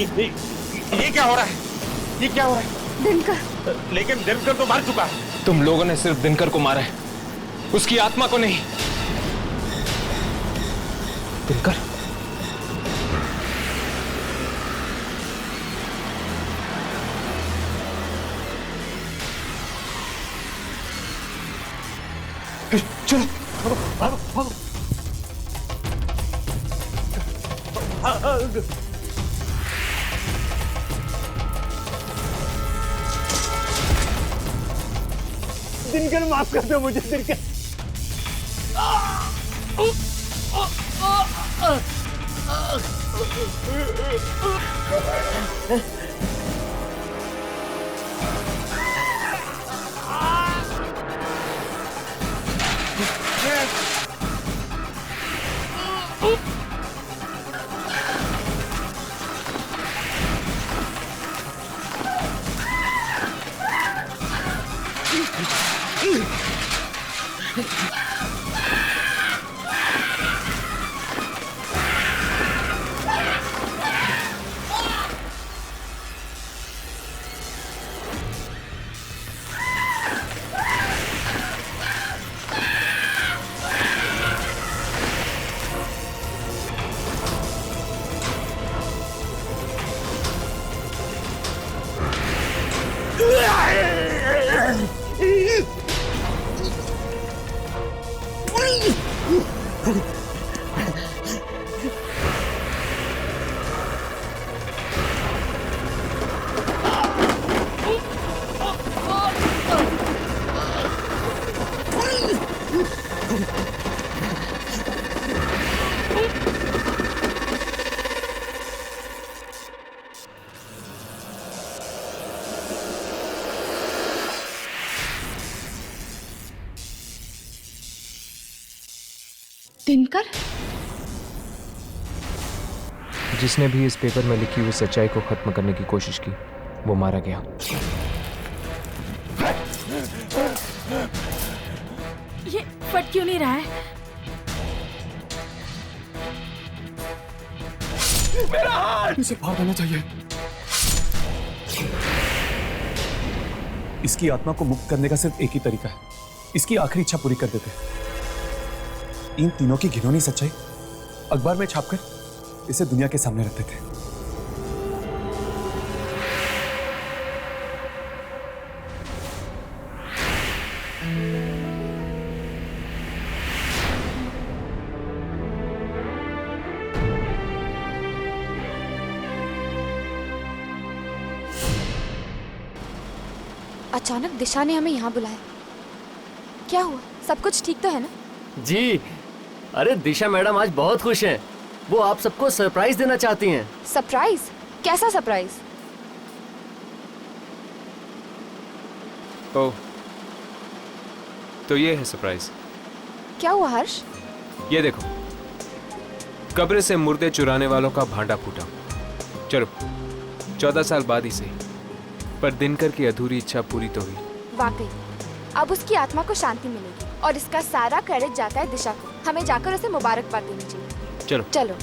ये क्या हो रहा है? ये क्या हो रहा है? दिनकर। लेकिन दिनकर तो मर चुका है। तुम लोगों ने सिर्फ दिनकर को मारा है, उसकी आत्मा को नहीं। दिनकर? चलो भागो भागो भागो। दिनकर माफ कर दो मुझे, दिनकर। दिनकर? जिसने भी इस पेपर में लिखी हुई सच्चाई को खत्म करने की कोशिश की वो मारा गया। ये फट क्यों नहीं रहा है? मेरा हाथ! इसे फाड़ देना चाहिए। इसकी आत्मा को मुक्त करने का सिर्फ एक ही तरीका है, इसकी आखिरी इच्छा पूरी कर देते हैं। इन तीनों की घिनौनी सच्चाई अखबार में छापकर इसे दुनिया के सामने रखते थे। अचानक दिशा ने हमें यहाँ बुलाया, क्या हुआ? सब कुछ ठीक तो है ना? जी, अरे दिशा मैडम आज बहुत खुश हैं। वो आप सबको सरप्राइज देना चाहती हैं। सरप्राइज? कैसा सरप्राइज? ओह, तो ये है सरप्राइज। क्या हुआ हर्ष? ये देखो, कब्र से मुर्दे चुराने वालों का भांडा फूटा। चलो 14 साल बाद ही सही, पर दिनकर की अधूरी इच्छा पूरी तो हुई। वाकई अब उसकी आत्मा को शांति मिलेगी और इसका सारा क्रेडिट जाता है दिशा को। हमें जाकर उसे मुबारकबाद देनी चाहिए। चलो चलो।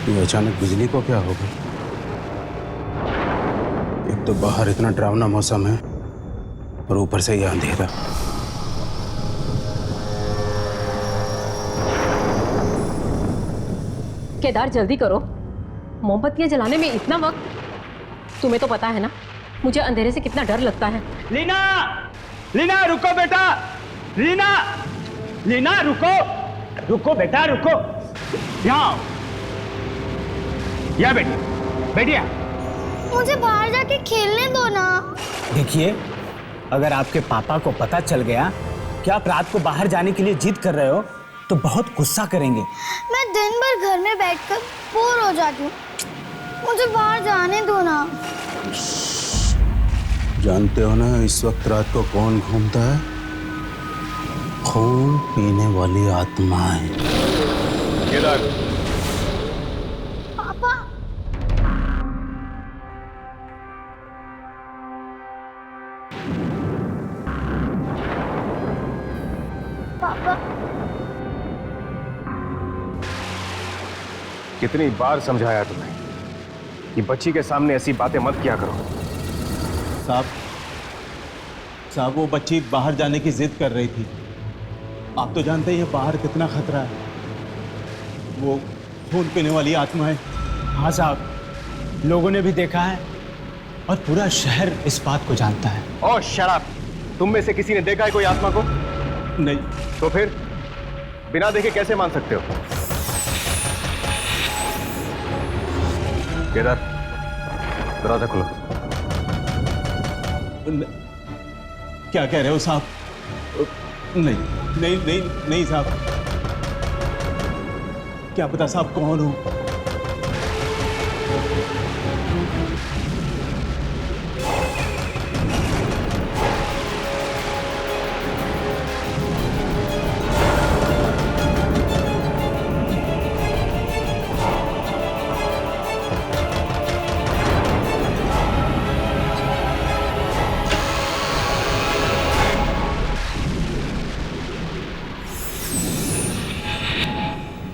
ये अचानक बिजली को क्या हो गई? एक तो बाहर इतना डरावना मौसम है और ऊपर से ये अंधेरा। केदार जल्दी करो, मोमबत्तियां जलाने में इतना वक्त? तुम्हें तो पता है ना मुझे अंधेरे से कितना डर लगता है। लीना, लीना रुको बेटा, लीना, लीना रुको, रुको बेटा रुको, यहाँ या बेटी, बैठिए। मुझे बाहर जाके खेलने दो ना। देखिए, अगर आपके पापा को पता चल गया कि आप रात को बाहर जाने के लिए जिद कर रहे हो तो बहुत गुस्सा करेंगे। मैं दिन भर घर में बैठकर बोर हो जाती हूँ, मुझे बाहर जाने दो ना। जानते हो ना इस वक्त रात को कौन घूमता है? खून पीने वाली आत्माएं। केदार, पापा, पापा, कितनी बार समझाया तुम्हें कि बच्ची के सामने ऐसी बातें मत किया करो। साहब वो बच्ची बाहर जाने की जिद कर रही थी। आप तो जानते ही हैं बाहर कितना खतरा है। वो खून पीने वाली आत्मा है। हाँ साहब, लोगों ने भी देखा है और पूरा शहर इस बात को जानता है। ओह शट अप! तुम में से किसी ने देखा है कोई आत्मा को? नहीं। तो फिर बिना देखे कैसे मान सकते हो? केदार, दरवाजा खोलो। क्या कह रहे हो साहब? नहीं नहीं नहीं नहीं साहब, क्या पता साहब कौन हो।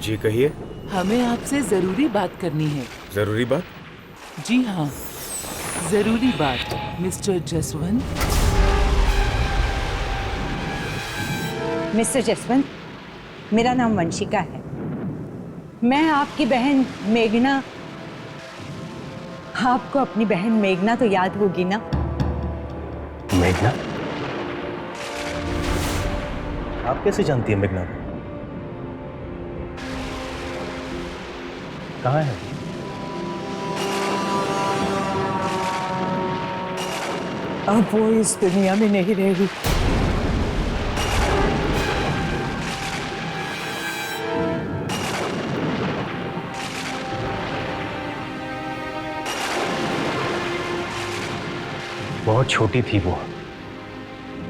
जी कहिए। हमें आपसे जरूरी बात करनी है। जरूरी बात? जी हाँ, जरूरी बात। मिस्टर जसवंत। मिस्टर जसवंत, मेरा नाम वंशिका है। मैं आपकी बहन मेघना। आपको अपनी बहन मेघना तो याद होगी ना? मेघना? आप कैसे जानती हैं मेघना को? कहाँ है? अब वो इस दुनिया में नहीं रहेगी। बहुत छोटी थी वो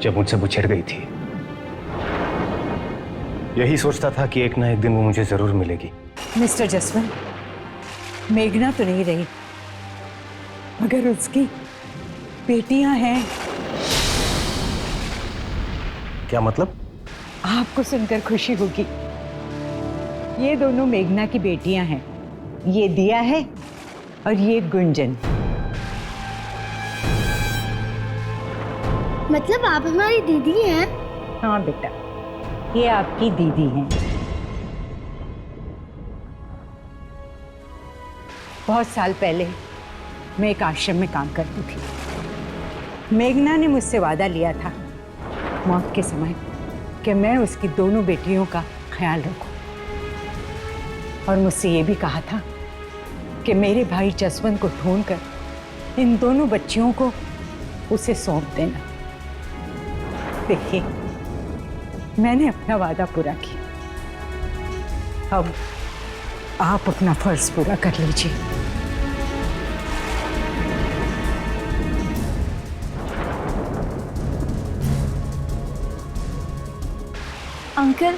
जब मुझसे बिछड़ गई थी। यही सोचता था कि एक ना एक दिन वो मुझे जरूर मिलेगी। मिस्टर जसवंत, मेघना तो नहीं रही, मगर उसकी बेटियां हैं। क्या मतलब? आपको सुनकर खुशी होगी। ये दोनों मेघना की बेटियां हैं। ये दिया है और ये गुंजन। मतलब आप हमारी दीदी हैं? हाँ बेटा, ये आपकी दीदी हैं। बहुत साल पहले मैं एक आश्रम में काम करती थी। मेघना ने मुझसे वादा लिया था मौत के समय कि मैं उसकी दोनों बेटियों का ख्याल रखूं, और मुझसे ये भी कहा था कि मेरे भाई जसवंत को ढूंढकर इन दोनों बच्चियों को उसे सौंप देना। देखिए, मैंने अपना वादा पूरा किया। अब आप अपना फर्ज पूरा कर लीजिए। अंकल,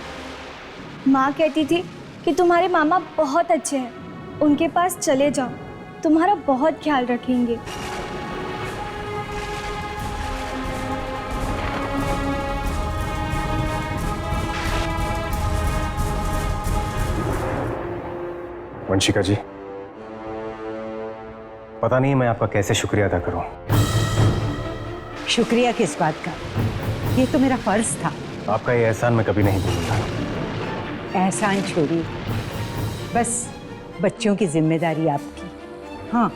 माँ कहती थी कि तुम्हारे मामा बहुत अच्छे हैं, उनके पास चले जाओ, तुम्हारा बहुत ख्याल रखेंगे। वंशिका जी, पता नहीं मैं आपका कैसे शुक्रिया अदा करूं। शुक्रिया किस बात का? ये तो मेरा फर्ज था। आपका ये एहसान मैं कभी नहीं भूलूंगा। एहसान छोड़िए, बस बच्चों की जिम्मेदारी आपकी। हाँ,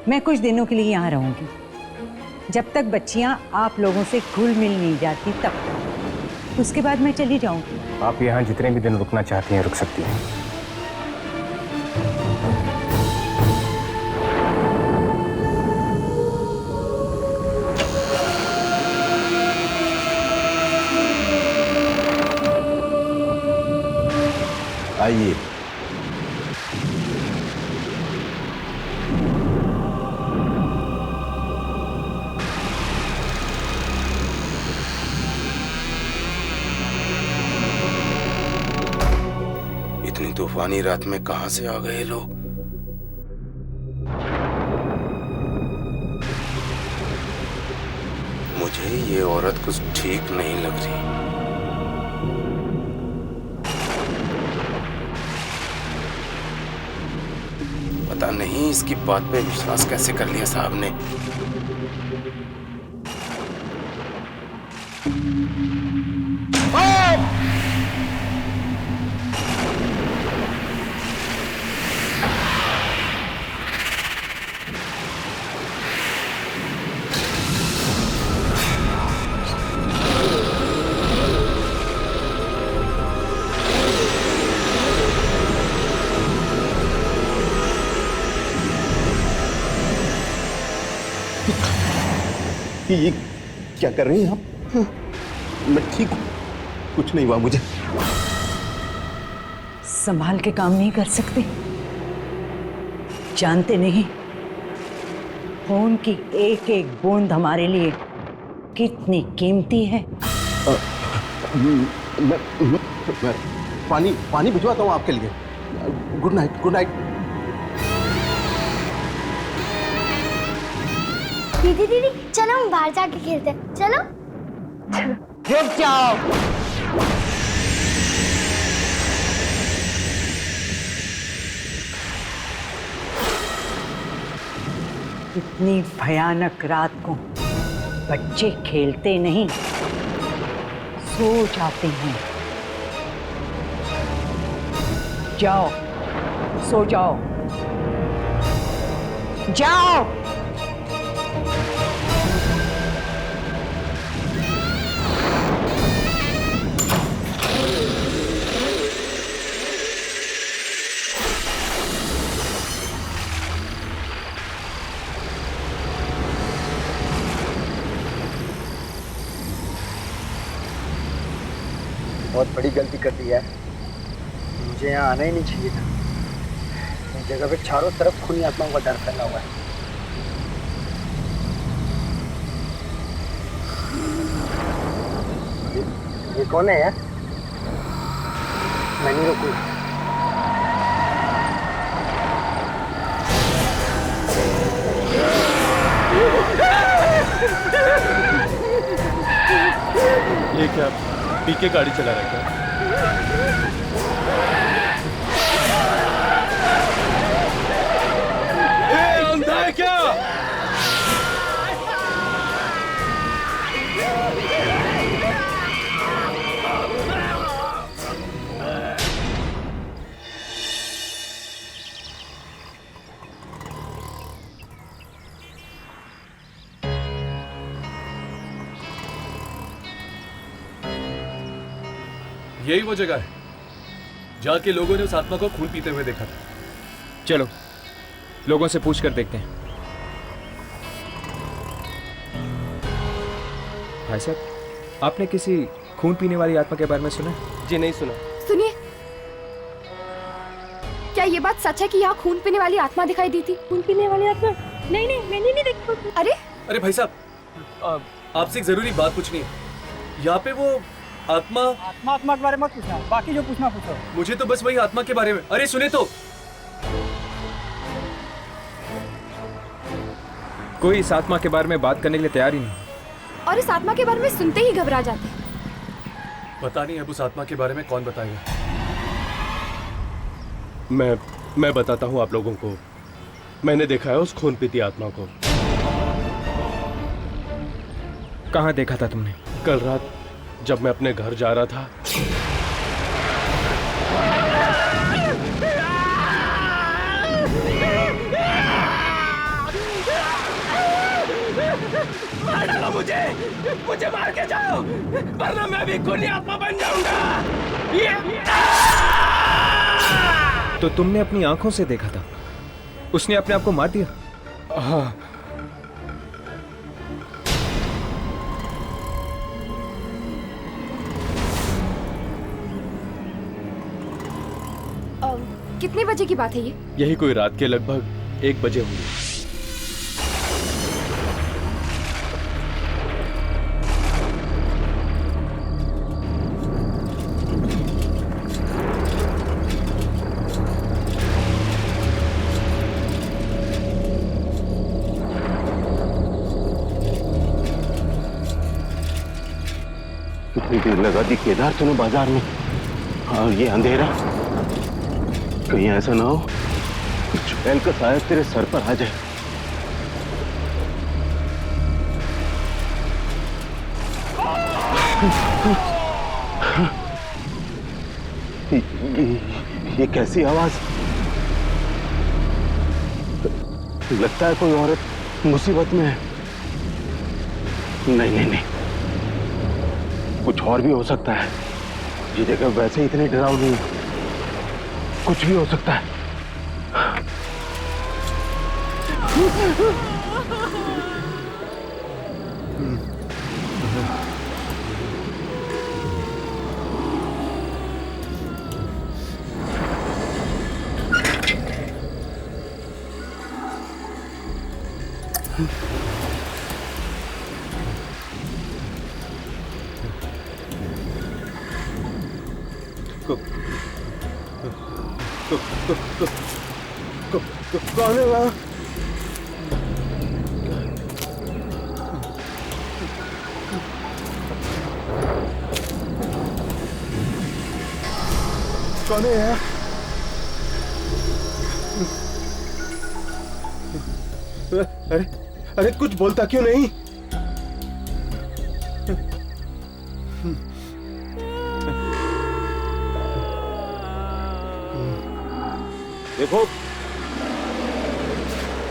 मैं कुछ दिनों के लिए यहाँ रहूंगी। जब तक बच्चियाँ आप लोगों से घुल मिल नहीं जाती तब तक। उसके बाद मैं चली जाऊंगी। आप यहाँ जितने भी दिन रुकना चाहती हैं रुक सकती हैं। आइए। इतनी तूफानी रात में कहां से आ गए लोग? मुझे ये औरत कुछ ठीक नहीं लग रही। पता नहीं इसकी बात पे विश्वास कैसे कर लिया साहब ने। ये क्या कर रही हैं आप? मैं ठीक हूं, कुछ नहीं हुआ मुझे। संभाल के काम नहीं कर सकते? जानते नहीं खून की एक एक बूंद हमारे लिए कितनी कीमती है। मैं पानी भिजवाता हूँ आपके लिए। Good night, good night. दीदी चलो हम बाहर जाके खेलते हैं। चलो रुक जाओ। इतनी भयानक रात को बच्चे खेलते नहीं, सो जाते हैं। जाओ सो जाओ, जाओ। बहुत बड़ी गलती कर दी है। मुझे यहाँ आना ही नहीं चाहिए था। इस जगह पे चारों तरफ खूनी आत्माओं का डर फैला हुआ है। ये कौन है यार? मैं नहीं रुकूंगा। ये क्या पी के गाड़ी चला रहा है क्या? अंधा है क्या? यही वो जगह है जहाँ के लोगों ने उस आत्मा को खून पीते हुए देखा था। चलो लोगों से पूछ कर देखते हैं। भाई साहब, आपने किसी खून पीने वाली आत्मा के बारे में सुना? जी नहीं सुना। सुनिए, क्या ये बात सच है कि यहाँ खून पीने वाली आत्मा दिखाई दी थी? खून पीने वाली आत्मा? नहीं मैंने नहीं देखी। अरे भाई साहब, आपसे एक जरूरी बात पूछनी है। यहाँ पे वो आत्मा के बारे में मत पूछना, बाकी जो पूछना पूछो। मुझे तो बस वही आत्मा के बारे में। अरे सुने तो। कोई इस आत्मा के बारे में बात करने के लिए तैयार ही नहीं। और इस आत्मा के बारे में सुनते ही घबरा जाते हैं। पता नहीं अब उस आत्मा के बारे में कौन बताएगा। मैं बताता हूँ आप लोगों को। मैंने देखा है उस खून पीती आत्मा को। कहाँ देखा था तुमने? कल रात जब मैं अपने घर जा रहा था। मार डालो मुझे मार के जाओ, वरना मैं भी खूनी आत्मा बन जाऊंगा। तो तुमने अपनी आंखों से देखा था? उसने अपने आप को मार दिया? हाँ। कितने बजे की बात है ये? यही कोई रात के लगभग 1 बजे होंगे। कितनी देर लगा दी केदार तूने बाजार में, और ये अंधेरा, कहीं ऐसा ना हो चुड़ैल का साया तेरे सर पर आ जाए। ये कैसी आवाज? लगता है कोई औरत मुसीबत में है। नहीं नहीं नहीं, कुछ और भी हो सकता है। ये जगह वैसे ही इतनी डरावनी है, कुछ भी हो सकता है। कौन है वहाँ? कौन है यहाँ? अरे अरे कुछ बोलता क्यों नहीं? देखो,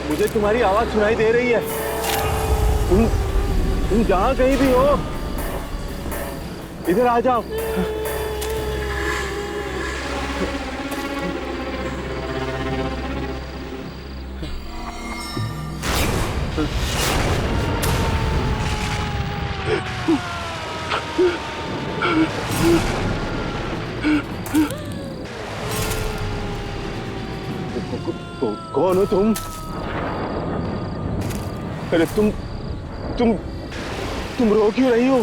मुझे तुम्हारी आवाज सुनाई दे रही है। तुम जहां कहीं भी हो, इधर आ जाओ। कौन हो तुम? अरे तुम रो क्यों रही हो?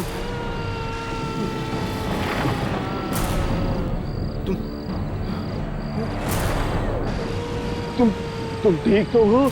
तुम ठीक तो हो?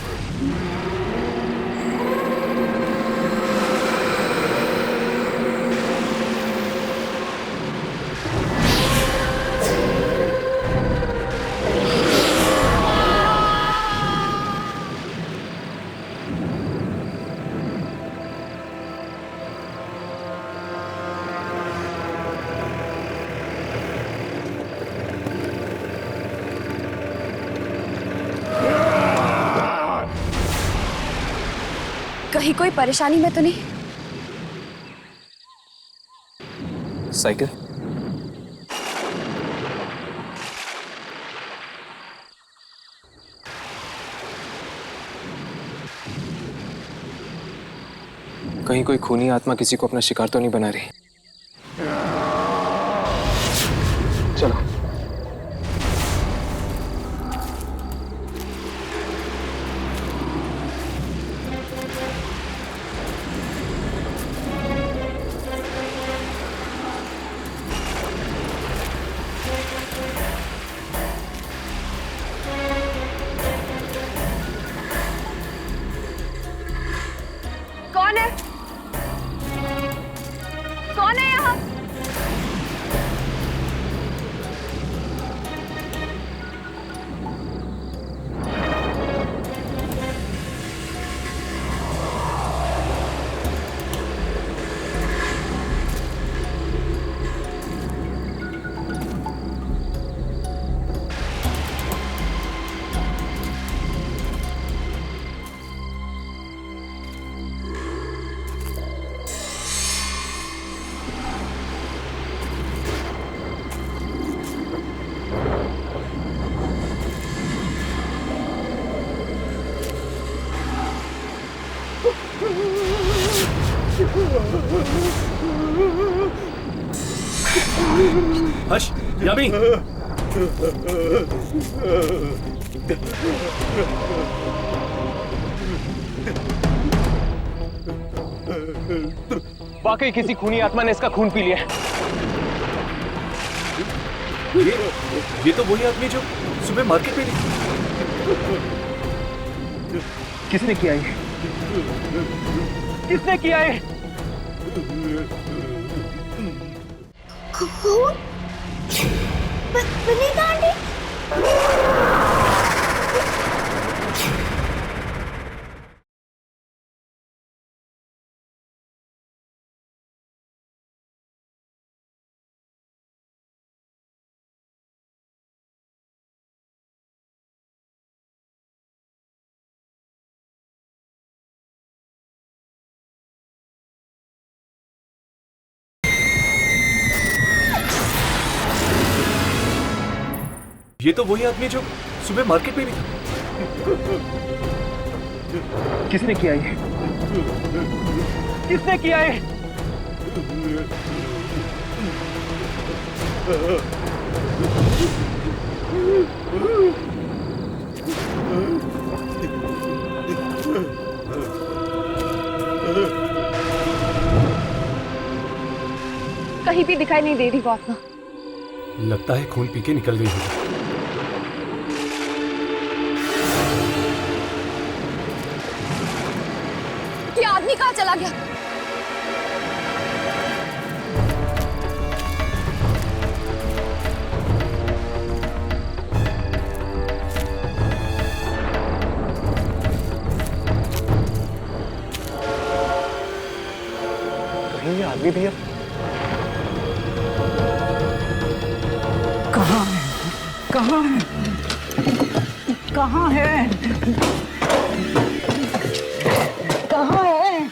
कहीं कोई परेशानी में तो नहीं? साइकिल? कहीं कोई खूनी आत्मा किसी को अपना शिकार तो नहीं बना रही। चलो। कौन है? कौन है यहाँ? हर्ष, यामी, वाकई किसी खूनी आत्मा ने इसका खून पी लिया है। ये तो वही आदमी जो सुबह मार्केट में किसने किया ये? किसने किया ये? खून? वनीता आंटी? ये तो वही आदमी जो सुबह मार्केट में भी था। किसने किया ये? किसने किया ये? कहीं भी दिखाई नहीं दे रही वो आत्मा। लगता है खून पी के निकल गई होगी। ये आदमी कहाँ चला गया? कहीं ये आदमी भी है? कहाँ है? कहाँ है? कहाँ है? कहाँ है?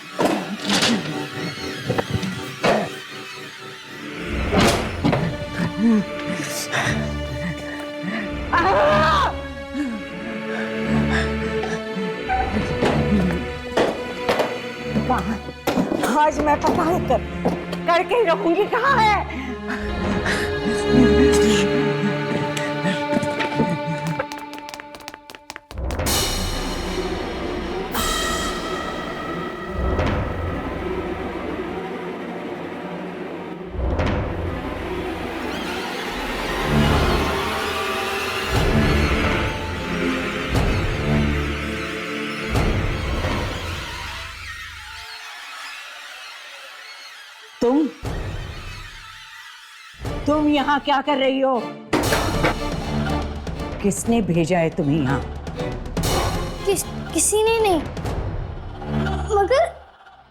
कहाँ? आज मैं पता करके ही रहूंगी। कहाँ है? तुम यहाँ क्या कर रही हो? किसने भेजा है तुम्हें यहाँ? किसी ने नहीं। मगर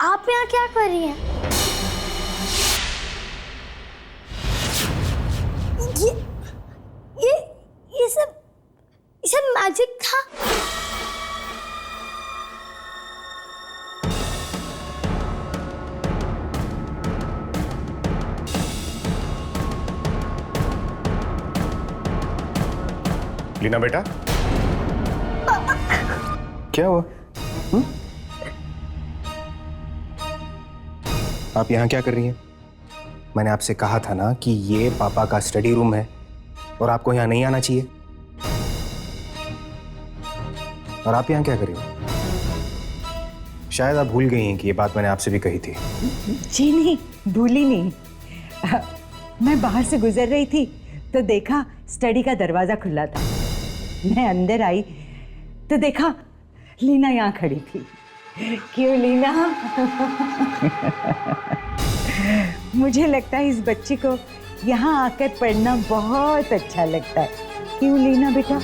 आप यहाँ क्या कर रही हैं? ये सब मैजिक था। लीना बेटा, क्या हुआ? आप यहाँ क्या कर रही हैं? मैंने आपसे कहा था ना कि ये पापा का स्टडी रूम है और आपको यहाँ नहीं आना चाहिए। और आप यहाँ क्या कर रही हो? शायद आप भूल गई हैं कि ये बात मैंने आपसे भी कही थी। जी नहीं, भूली नहीं। मैं बाहर से गुजर रही थी तो देखा स्टडी का दरवाजा खुला था। मैं अंदर आई तो देखा लीना यहाँ खड़ी थी। क्यों लीना? मुझे लगता है इस बच्ची को यहाँ आकर पढ़ना बहुत अच्छा लगता है। क्यों लीना बेटा?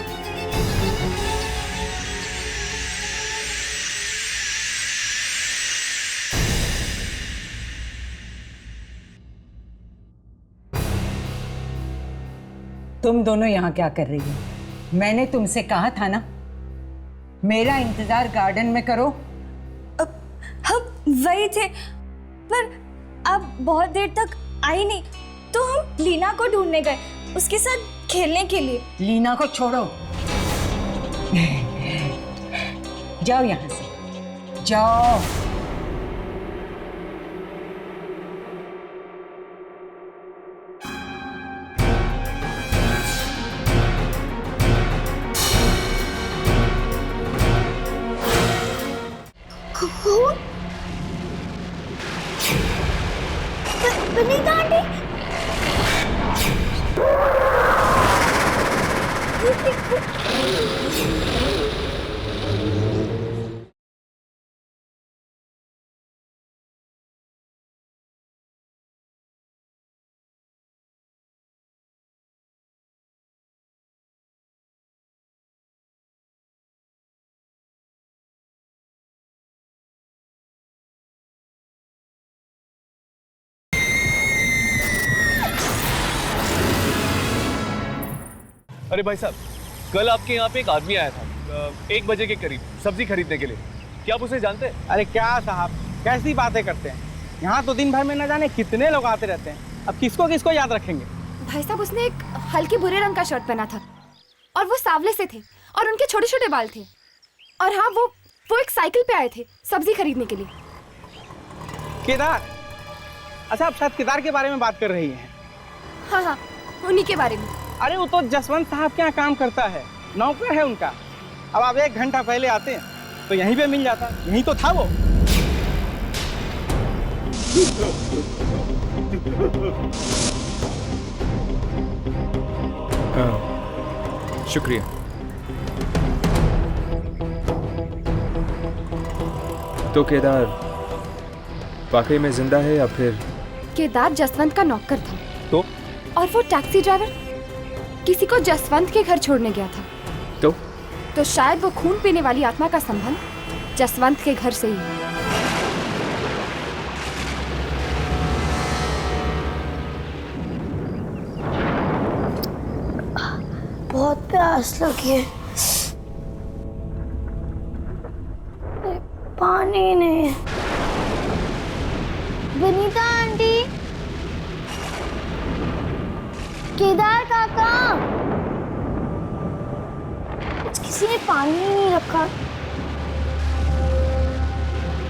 तुम दोनों यहाँ क्या कर रही हो? मैंने तुमसे कहा था ना मेरा इंतजार गार्डन में करो। हम वही थे, पर आप बहुत देर तक आई नहीं तो हम लीना को ढूंढने गए, उसके साथ खेलने के लिए। लीना को छोड़ो, जाओ यहाँ से, जाओ। अरे भाई साहब, कल आपके यहाँ पे एक आदमी आया था 1 बजे के करीब सब्जी खरीदने के लिए। क्या आप उसे जानते हैं? अरे क्या साहब, कैसी बातें करते हैं। यहाँ तो दिन भर में न जाने कितने लोग आते रहते हैं, अब किसको किसको याद रखेंगे। भाई साहब, उसने एक हल्के भूरे रंग का शर्ट पहना था और वो सांवले से थे और उनके छोटे छोटे बाल थे। और हाँ, वो एक साइकिल पे आए थे सब्जी खरीदने के लिए। केदार? अच्छा, आप शायद केदार के बारे में बात कर रही हैं। हाँ हाँ, उन्हीं के बारे में। अरे वो तो जसवंत साहब के यहाँ काम करता है, नौकर है उनका। अब आप 1 घंटा पहले आते हैं तो यहीं पे मिल जाता, यहीं तो था वो। हाँ, शुक्रिया। तो केदार वाकई में जिंदा है या फिर? केदार जसवंत का नौकर था। तो? और वो टैक्सी ड्राइवर किसी को जसवंत के घर छोड़ने गया था। तो शायद वो खून पीने वाली आत्मा का संबंध जसवंत के घर से ही है। बहुत प्यास लगी है, पानी नहीं। विनीता आंटी, केदार काका, किसी ने पानी नहीं रखा।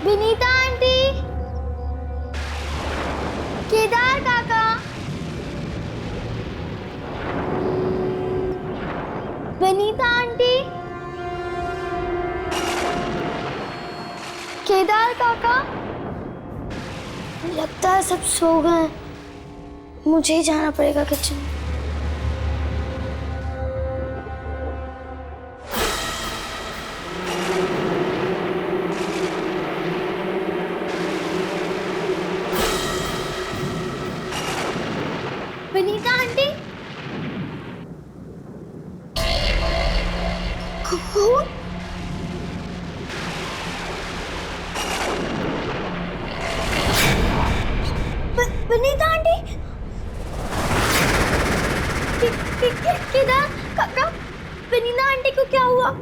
विनीता आंटी, केदार काका, विनीता आंटी, केदार काका। लगता है सब सो गए, मुझे ही जाना पड़ेगा किचन। विनीता आंटी, खून? विनीता आंटी, केदार काका, विनीता आंटी को क्या हुआ?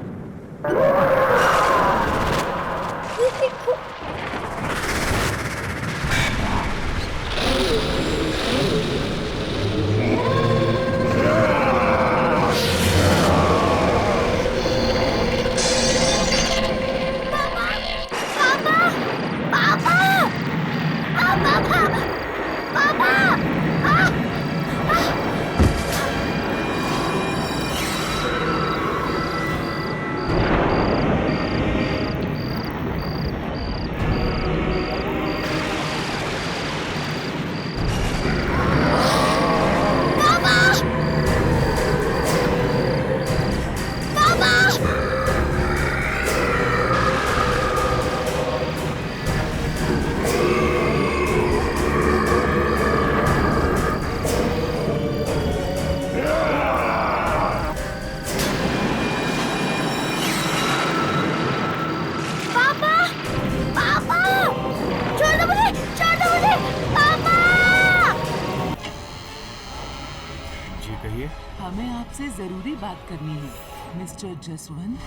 हमें आपसे जरूरी बात करनी है मिस्टर जसवंत।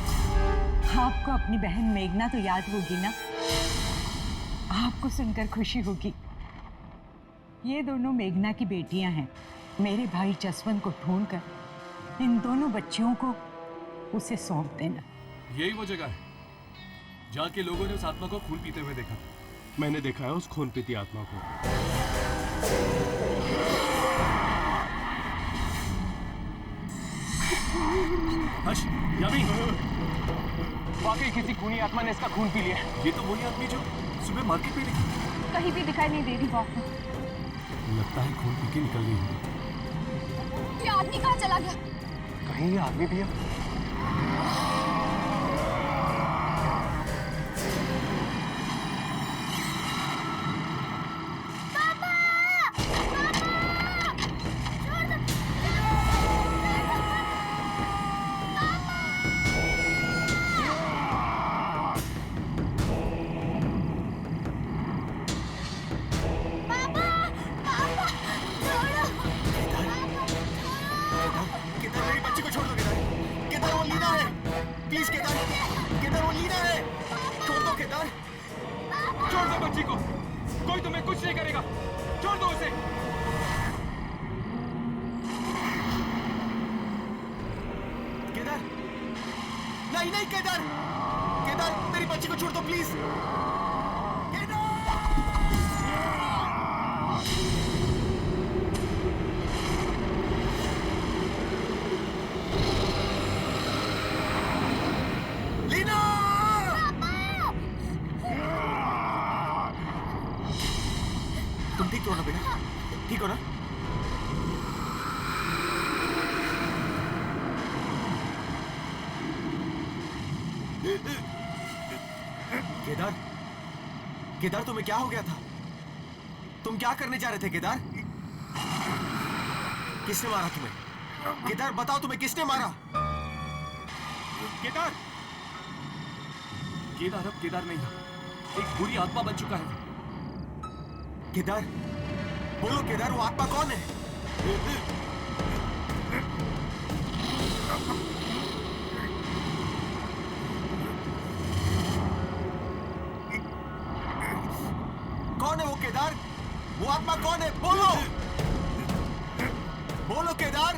आपको अपनी बहन मेघना तो याद होगी ना? आपको सुनकर खुशी होगी। ये दोनों मेघना की बेटियां हैं। मेरे भाई जसवंत को ढूंढकर इन दोनों बच्चियों को उसे सौंप देना। यही वो जगह है जहाँ के लोगों ने उस आत्मा को खून पीते हुए देखा। मैंने देखा है उस खून पीती आत्मा को। हश, यामी, वाकई किसी खूनी आत्मा ने इसका खून पी लिया। ये तो वही आदमी जो सुबह मार्केट में दिखा। कहीं भी दिखाई नहीं दे रही बापू। लगता है खून पी के निकल गई होगी। ये आदमी कहाँ चला गया? कहीं ये आदमी भी है? किधर मेरी बच्ची को छोड़ दो केदार। केदार वो लीना है, प्लीज केदार। केदार वो लीना है, छोड़ दो केदार। छोड़ दो बच्ची को, कोई तुम्हें कुछ नहीं करेगा, छोड़ दो उसे। केदार, नहीं नहीं केदार, केदार मेरी बच्ची को छोड़ दो प्लीज। लीना! तुम ठीक हो ना बेटा? ठीक हो ना? केदार, केदार तुम्हें क्या हो गया था? तुम क्या करने जा रहे थे केदार? किसने मारा तुम्हें? केदार बताओ तुम्हें किसने मारा? केदार, केदार अब केदार नहीं है, एक बुरी आत्मा बन चुका है। केदार, बोलो केदार वो आत्मा कौन है? कौन है वो केदार? वो आत्मा कौन है? बोलो, बोलो Kedar.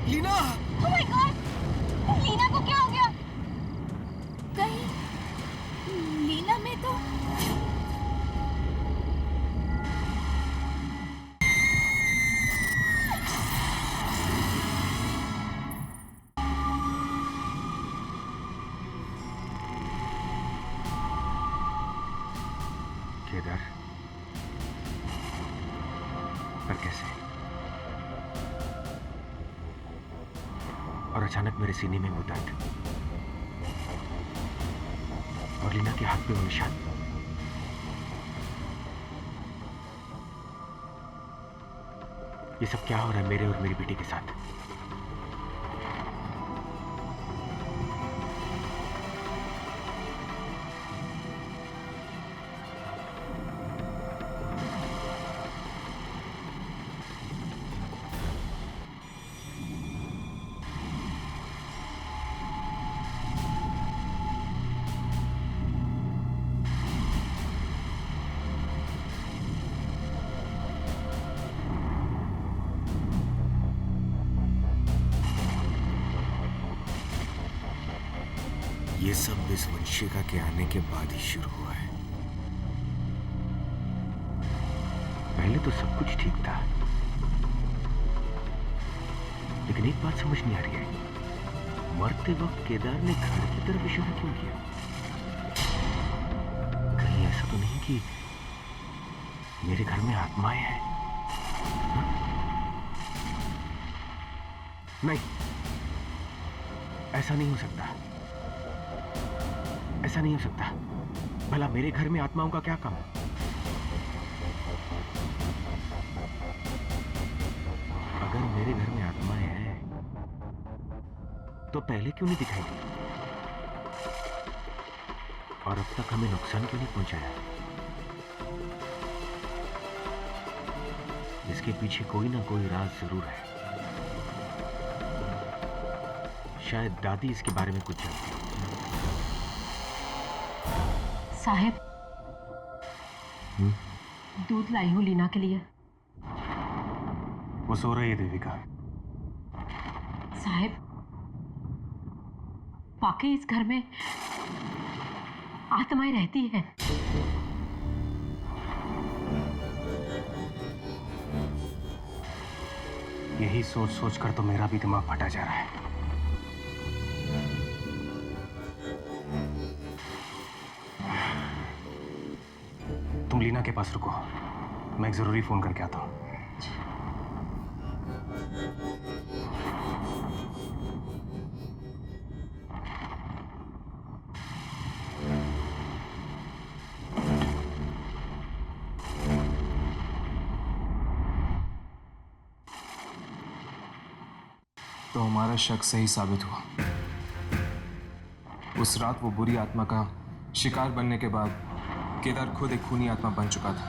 Leena! Oh my God! Leena को क्या हो गया? कहीं लीना में तो केदार, पर कैसे? और अचानक मेरे सीने में वो दर्द और लीना के हाथ पे वो निशान। ये सब क्या हो रहा है मेरे और मेरी बेटी के साथ? ये सब इस वंशिका के आने के बाद ही शुरू हुआ है। पहले तो सब कुछ ठीक था, लेकिन एक बात समझ नहीं आ रही है, मरते वक्त केदार ने घर की तरफ इशारा क्यों किया? कहीं ऐसा तो नहीं कि मेरे घर में आत्माएं हैं? हा? नहीं, ऐसा नहीं हो सकता, ऐसा नहीं हो सकता। भला मेरे घर में आत्माओं का क्या काम? अगर मेरे घर में आत्माएं हैं तो पहले क्यों नहीं दिखाई दी? और अब तक हमें नुकसान क्यों नहीं पहुंचाया? इसके पीछे कोई ना कोई राज जरूर है। शायद दादी इसके बारे में कुछ जानती है। साहब, दूध लाई हूं लीना के लिए। वो सो रही है देविका। साहब, वाकई इस घर में आत्माएं रहती हैं। यही सोच सोच कर तो मेरा भी दिमाग फटा जा रहा है। तुम लीना के पास रुको, मैं एक जरूरी फोन करके आता हूं। तो हमारा शक सही साबित हुआ। उस रात वो बुरी आत्मा का शिकार बनने के बाद केदार खुद एक खूनी आत्मा बन चुका था।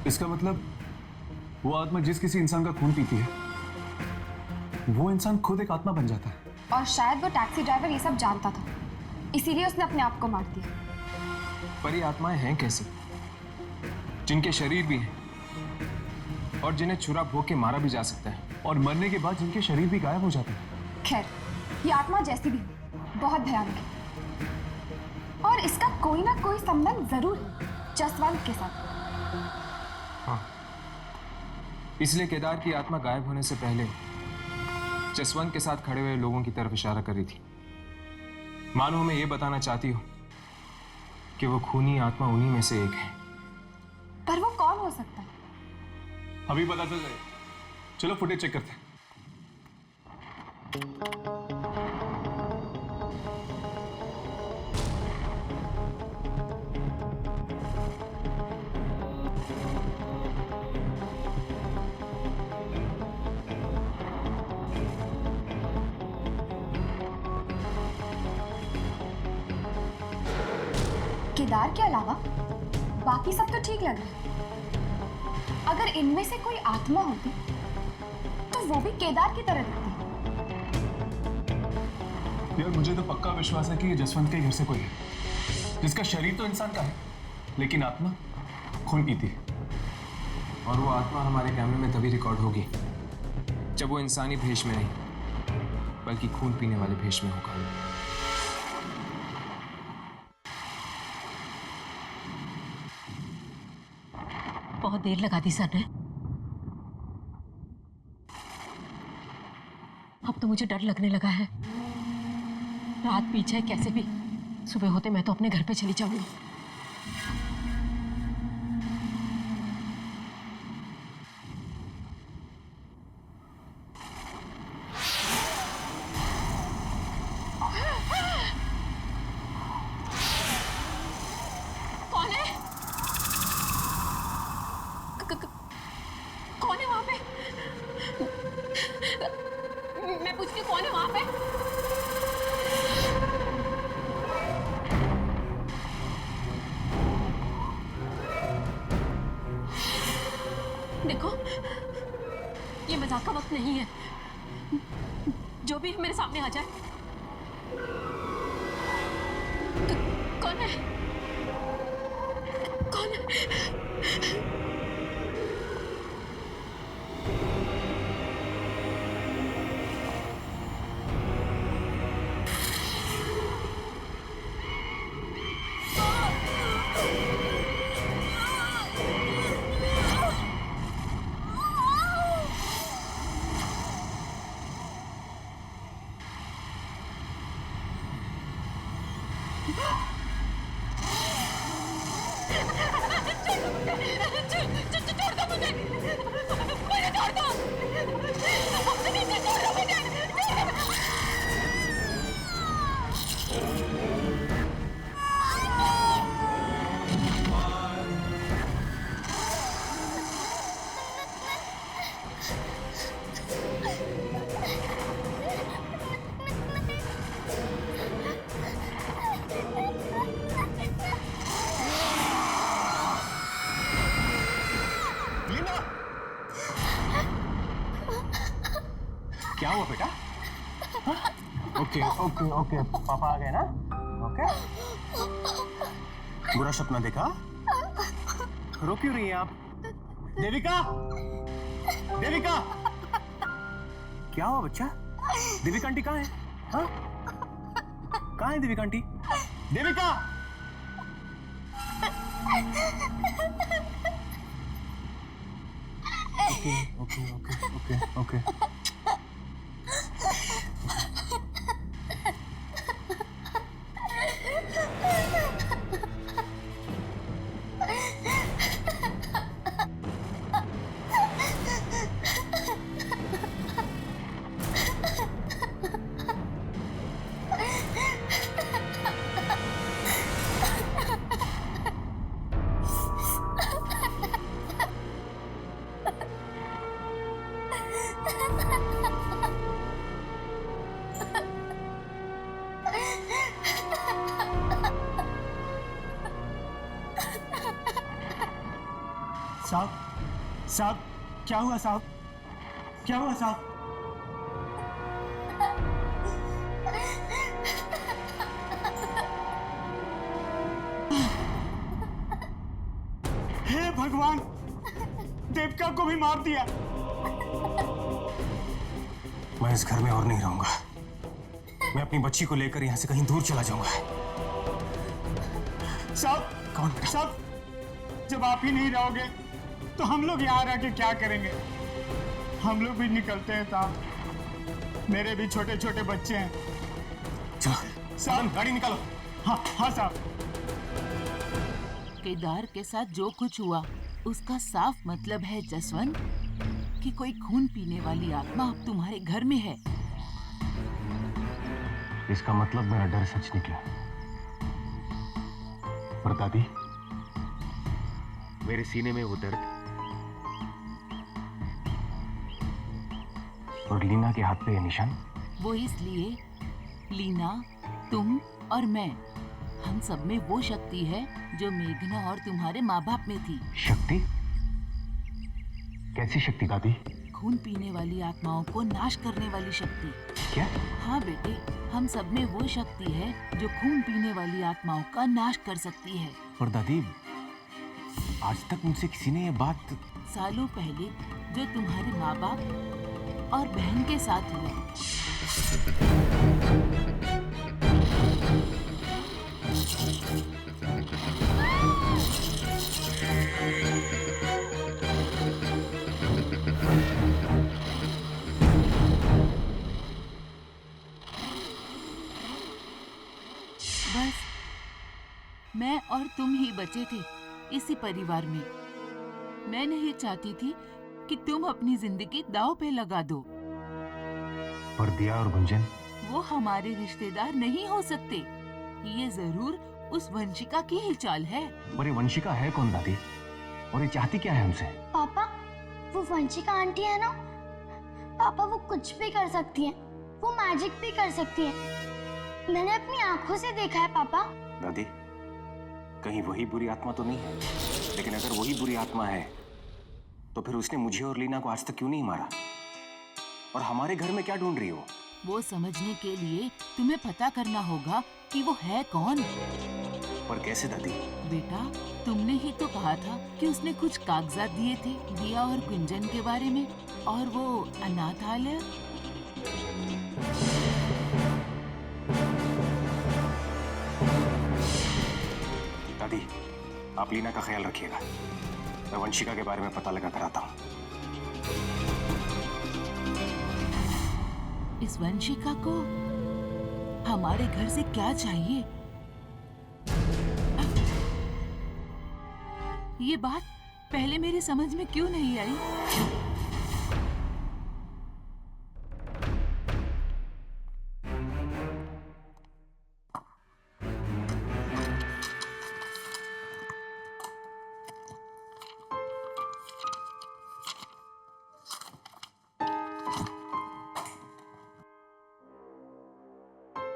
इसका मतलब वो आत्मा जिस किसी इंसान का खून पीती है, वो इंसान खुद एक आत्मा बन जाता है। और शायद वो टैक्सी ड्राइवर ये सब जानता था, इसीलिए उसने अपने आप को मार दिया। पर ये आत्माएं हैं कैसे, जिनके शरीर भी हैं और जिन्हें छुरा भोग के मारा भी जा सकता है, और मरने के बाद जिनके शरीर भी गायब हो जाते हैं। खैर, ये आत्मा जैसी भी हो, बहुत भयानक है और इसका कोई ना कोई संबंध जरूर है जसवंत के साथ। हाँ, इसलिए केदार की आत्मा गायब होने से पहले जसवंत के साथ खड़े हुए लोगों की तरफ इशारा कर रही थी। मानो हमें यह बताना चाहती हो कि वो खूनी आत्मा उन्हीं में से एक है। पर वो कौन हो सकता है? अभी पता चल जाएगा। चलो फुटेज चेक करते हैं। केदार के अलावा बाकी सब तो ठीक लग रहा है। अगर इनमें से कोई आत्मा होती तो वो भी केदार की तरह दिखती। यार मुझे तो पक्का विश्वास है कि ये जसवंत के घर से कोई है, जिसका शरीर तो इंसान का है लेकिन आत्मा खून पीती है। और वो आत्मा हमारे कैमरे में तभी रिकॉर्ड होगी जब वो इंसानी भेष में नहीं बल्कि खून पीने वाले भेष में होगा। बहुत देर लगा दी सर ने। अब तो मुझे डर लगने लगा है। रात बीत जाए कैसे भी, सुबह होते मैं तो अपने घर पे चली जाऊंगी। कौन है? कौन है वहां पे? मैं पूछती हूँ, कौन है वहां पे? देखो, ये मजाक का वक्त नहीं है। जो भी मेरे सामने आ जाए। कौन है? कौन है? क्या हुआ बेटा? ओके ओके ओके, पापा आ गए ना? ओके, बुरा सपना देखा? रो क्यों रही हैं आप? देविका, देविका, क्या हुआ बच्चा? देविका आंटी कहाँ है? हाँ? कहाँ है Devika aunty? Devika! Okay okay okay okay okay. Ha ha ha! साहब साहब क्या हुआ साहब? क्या हुआ साहब? हे भगवान, देवका को भी मार दिया। मैं इस घर में और नहीं रहूंगा। मैं अपनी बच्ची को लेकर यहाँ से कहीं दूर चला जाऊंगा। साहब कौन? साहब, जब आप ही नहीं रहोगे तो हम लोग यहाँ रह के क्या करेंगे? हम लोग भी निकलते हैं साहब, मेरे भी छोटे छोटे बच्चे हैं। चलो साहब गाड़ी निकालो। हाँ हाँ साहब। केदार के साथ जो कुछ हुआ उसका साफ मतलब है जसवंत कि कोई खून पीने वाली आत्मा अब तुम्हारे घर में है। इसका मतलब मेरा डर सच निकला। पर दादी, मेरे सीने में वो दर्द और लीना के हाथ पे ये निशान, वो इसलिए लीना, तुम और मैं, हम सब में वो शक्ति है जो मेघना और तुम्हारे माँ बाप में थी। शक्ति? कैसी शक्ति दादी? खून पीने वाली आत्माओं को नाश करने वाली शक्ति। क्या? हाँ बेटे, हम सब में वो शक्ति है जो खून पीने वाली आत्माओं का नाश कर सकती है। पर दादी, आज तक मुझसे किसी ने ये बात... सालों पहले जो तुम्हारे माँ बाप और बहन के साथ हुआ। बस मैं और तुम ही बचे थे इसी परिवार में। मैं नहीं चाहती थी कि तुम अपनी जिंदगी दांव पे लगा दो। पर दिया और गुंजन? वो हमारे रिश्तेदार नहीं हो सकते। ये जरूर उस वंशिका की ही चाल है। पर ये वंशिका है कौन दादी? और ये चाहती क्या है हमसे? पापा, वो वंशिका आंटी है ना, पापा वो कुछ भी कर सकती है, वो मैजिक भी कर सकती है। मैंने अपनी आंखों से देखा है पापा। दादी, कहीं वही बुरी आत्मा तो नहीं है? लेकिन अगर वही बुरी आत्मा है तो फिर उसने मुझे और लीना को आज तक क्यों नहीं मारा? और हमारे घर में क्या ढूंढ रही हो? वो समझने के लिए तुम्हें पता करना होगा कि वो है कौन। पर कैसे दादी? बेटा, तुमने ही तो कहा था कि उसने कुछ कागजात दिए थे दिया और गुंजन के बारे में, और वो अनाथालय। दादी, आप लीना का ख्याल रखिएगा। मैं वंशिका के बारे में पता लगा कर आता हूँ। इस वंशिका को हमारे घर से क्या चाहिए? ये बात पहले मेरी समझ में क्यों नहीं आई?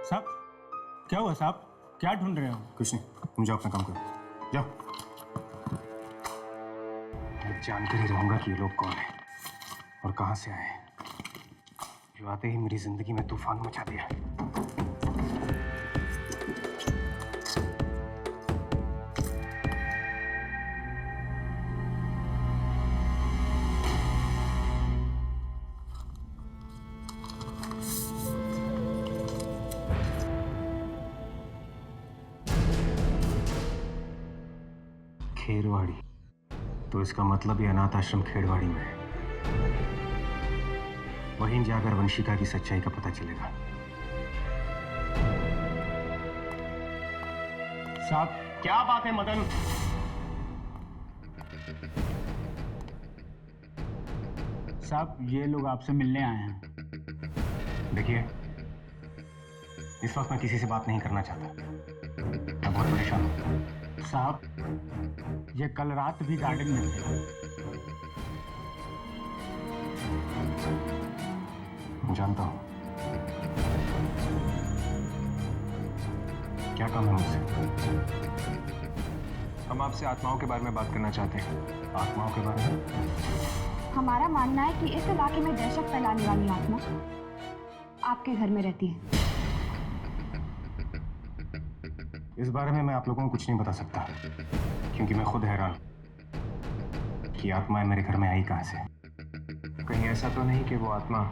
साहब क्या हुआ साहब? क्या ढूंढ रहे हो? कुछ नहीं, तुम जाओ अपना काम करो, जाओ। मैं जानकर ही रहूंगा कि ये लोग कौन है और कहां से आए हैं, जो आते ही मेरी जिंदगी में तूफान मचा दिया। खेरवाड़ी, तो इसका मतलब ये अनाथ आश्रम खेरवाड़ी में है। वहीं जाकर वंशिका की सच्चाई का पता चलेगा। साहब क्या बात है मदन? साहब ये लोग आपसे मिलने आए हैं। देखिए, इस वक्त मैं किसी से बात नहीं करना चाहता। मैं बहुत परेशान हूं। साहब ये कल रात भी गार्डन में थे। जानता हूं। क्या काम है मुझसे? हम आपसे आत्माओं के बारे में बात करना चाहते हैं। आत्माओं के बारे में? हमारा मानना है कि इस इलाके में दहशत फैलाने वाली आत्मा आपके घर में रहती है। इस बारे में मैं आप लोगों को कुछ नहीं बता सकता, क्योंकि मैं खुद हैरान हूं कि आत्माएं मेरे घर में आई कहां से। कहीं ऐसा तो नहीं कि वो आत्मा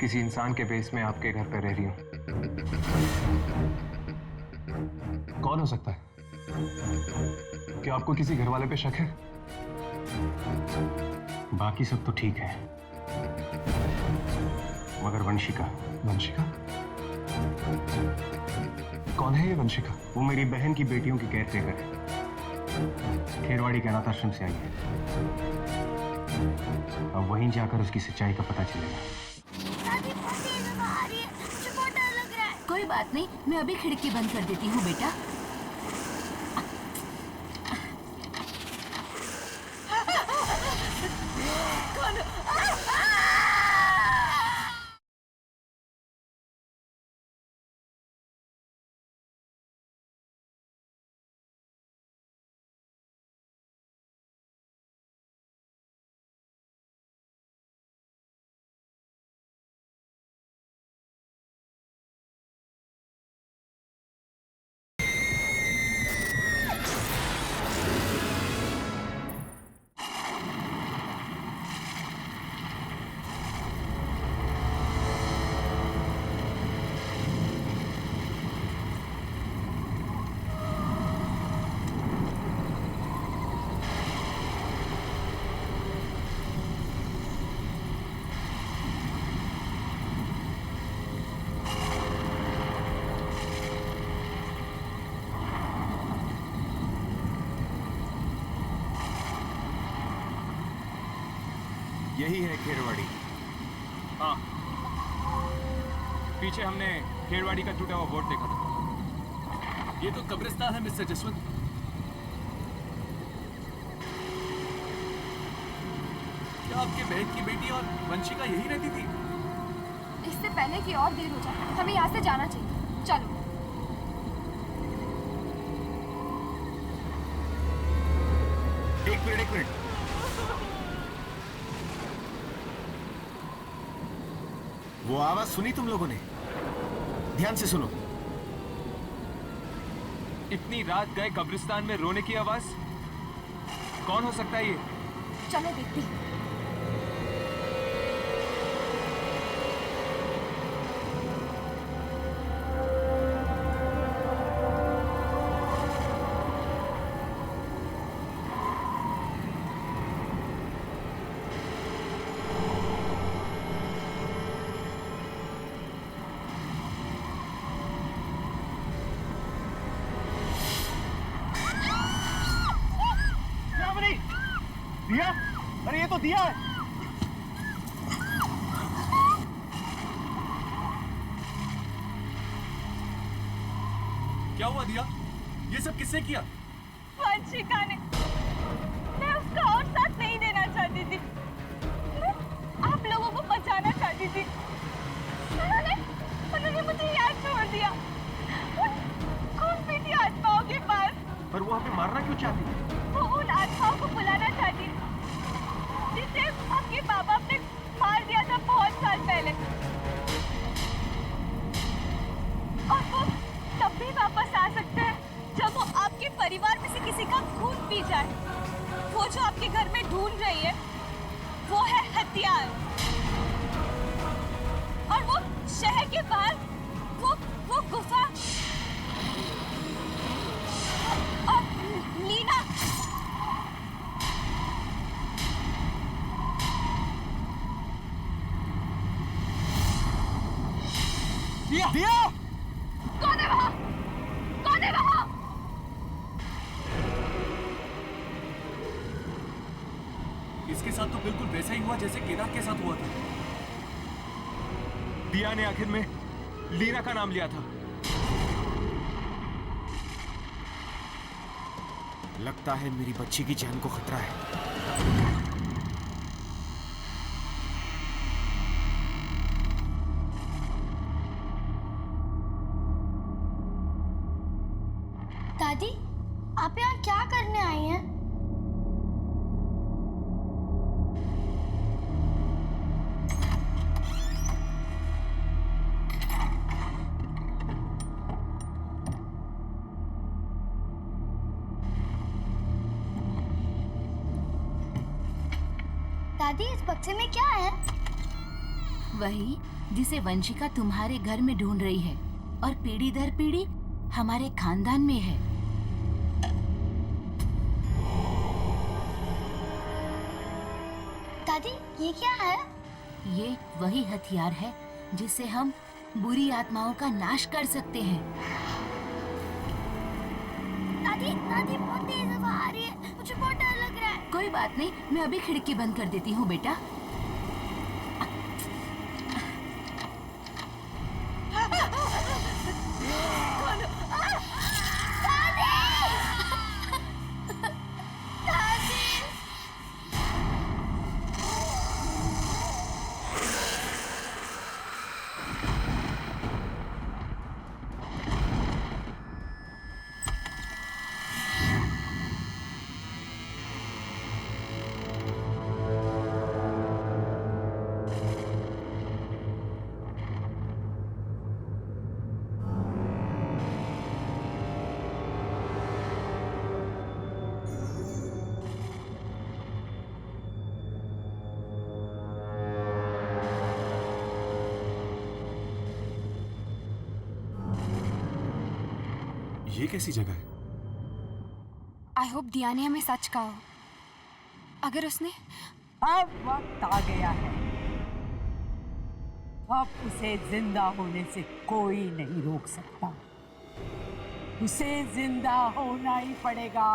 किसी इंसान के बेस में आपके घर पर रह रही हो? कौन हो सकता है? क्या आपको किसी घर वाले पे शक है? बाकी सब तो ठीक है, मगर वंशिका। वंशिका? कौन है ये वंशिका? वो मेरी बहन की बेटियों की केयर टेकर है। खेरवाड़ी के अनाथ आश्रम से आई है। अब वहीं जाकर उसकी सच्चाई का पता चलेगा। कोई बात नहीं, मैं अभी खिड़की बंद कर देती हूँ बेटा। यही है खेरवाड़ी। हाँ, पीछे हमने खेरवाड़ी का टूटा हुआ बोर्ड देखा था। ये तो कब्रिस्तान है मिस्टर जसवंत। क्या आपके बहन की बेटी और वंशिका यही रहती थी? इससे पहले कि और देर हो जाए, हमें यहाँ से जाना चाहिए। चलो। एक मिनट। वो आवाज सुनी तुम लोगों ने? ध्यान से सुनो। इतनी रात गए कब्रिस्तान में रोने की आवाज? कौन हो सकता है ये? चलो देखते हैं। दिया? अरे ये तो दिया है। क्या हुआ दिया? ये सब किसने किया? वंशिका ने। मैं उसका और साथ नहीं देना चाहती थी। मैं आप लोगों को बचाना चाहती थी। उन्होंने मुझे याद छोड़ दिया। कौन भी थी आत्माओं के पास? पर वो हमें मारना क्यों चाहती? वो उन आत्माओं को बुलाना चाहती जिसे आपके बाप बाप ने मार दिया था बहुत साल पहले। और वो तब भी वापस आ सकते हैं जब वो आपके परिवार में से किसी का खून पी जाए। वो जो आपके घर में ढूंढ रही है वो है हथियार। और वो शहर के बाहर वो गुफा और लीना। दिया! कौन है वहाँ? कौन है वहाँ? इसके साथ तो बिल्कुल वैसा ही हुआ जैसे केदार के साथ हुआ था। दिया ने आखिर में लीना का नाम लिया था। लगता है मेरी बच्ची की जान को खतरा है। दादी, आप यहाँ क्या करने आई हैं? दादी, इस बक्से में क्या है? वही जिसे वंशिका तुम्हारे घर में ढूंढ रही है और पीढ़ी दर पीढ़ी हमारे खानदान में है। दादी, ये क्या है? ये वही हथियार है जिससे हम बुरी आत्माओं का नाश कर सकते हैं। दादी, दादी बहुत तेज हवा आ रही है, मुझे बहुत डर लग रहा है। कोई बात नहीं, मैं अभी खिड़की बंद कर देती हूँ बेटा। ये कैसी जगह है? आई होप दिया ने हमें सच कहा हो। अगर उसने अब वक्त आ गया है, अब उसे जिंदा होने से कोई नहीं रोक सकता। उसे जिंदा होना ही पड़ेगा।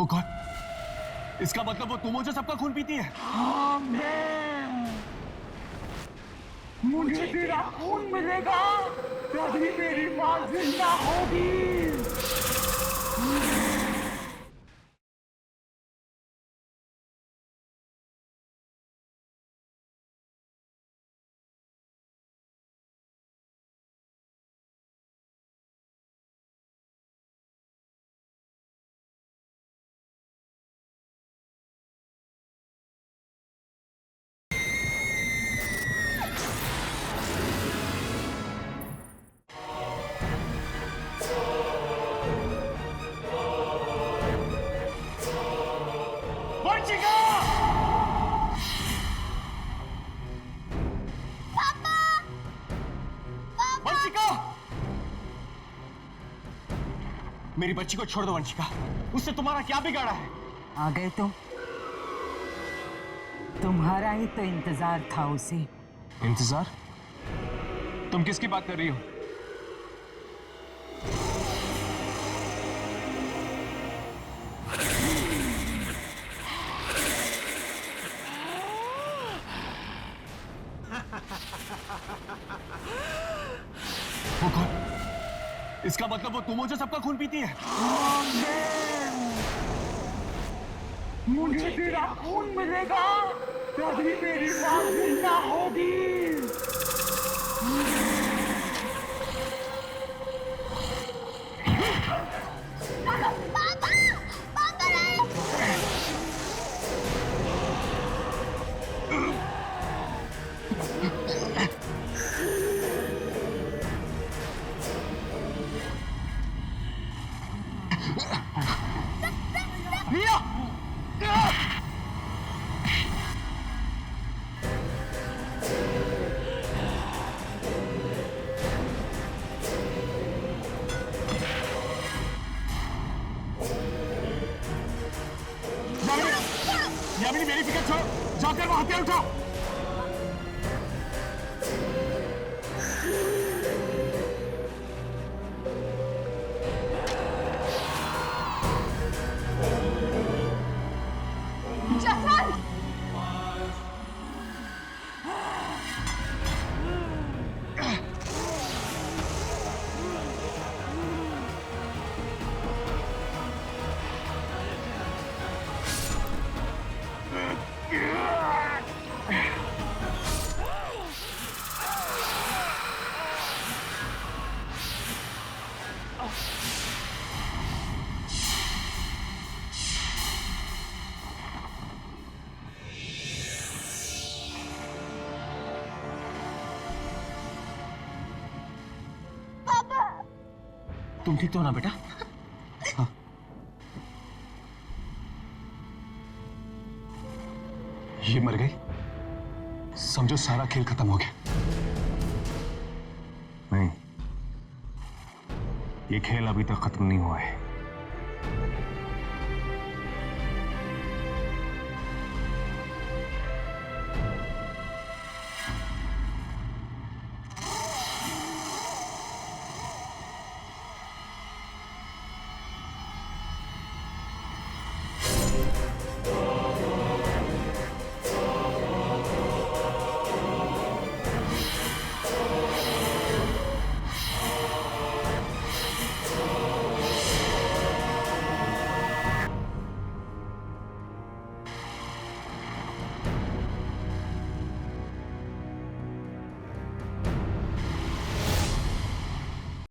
Oh God! इसका मतलब वो तुम हो जो सबका खून पीती है? मुझे तेरा खून मिलेगा तभी मेरी मां जिंदा होगी। मेरी बच्ची को छोड़ दो वंशिका, उससे तुम्हारा क्या बिगाड़ा है? आ गए तुम? तुम्हारा ही तो इंतजार था उसे। इंतजार? तुम किसकी बात कर रही हो? वो कौन? इसका मतलब वो तुम हो जो सबका खून पीती है? मुझे तेरा खून मिलेगा तभी मेरी मां जिंदा होगी। यामिनी मेरी फिक्र छोड़ो, जाकर वो हथियार उठाओ। जसवंत! तुम ठीक तो हो ना बेटा? हाँ। ये मर गई, समझो सारा खेल खत्म हो गया। नहीं, ये खेल अभी तक खत्म नहीं हुआ है।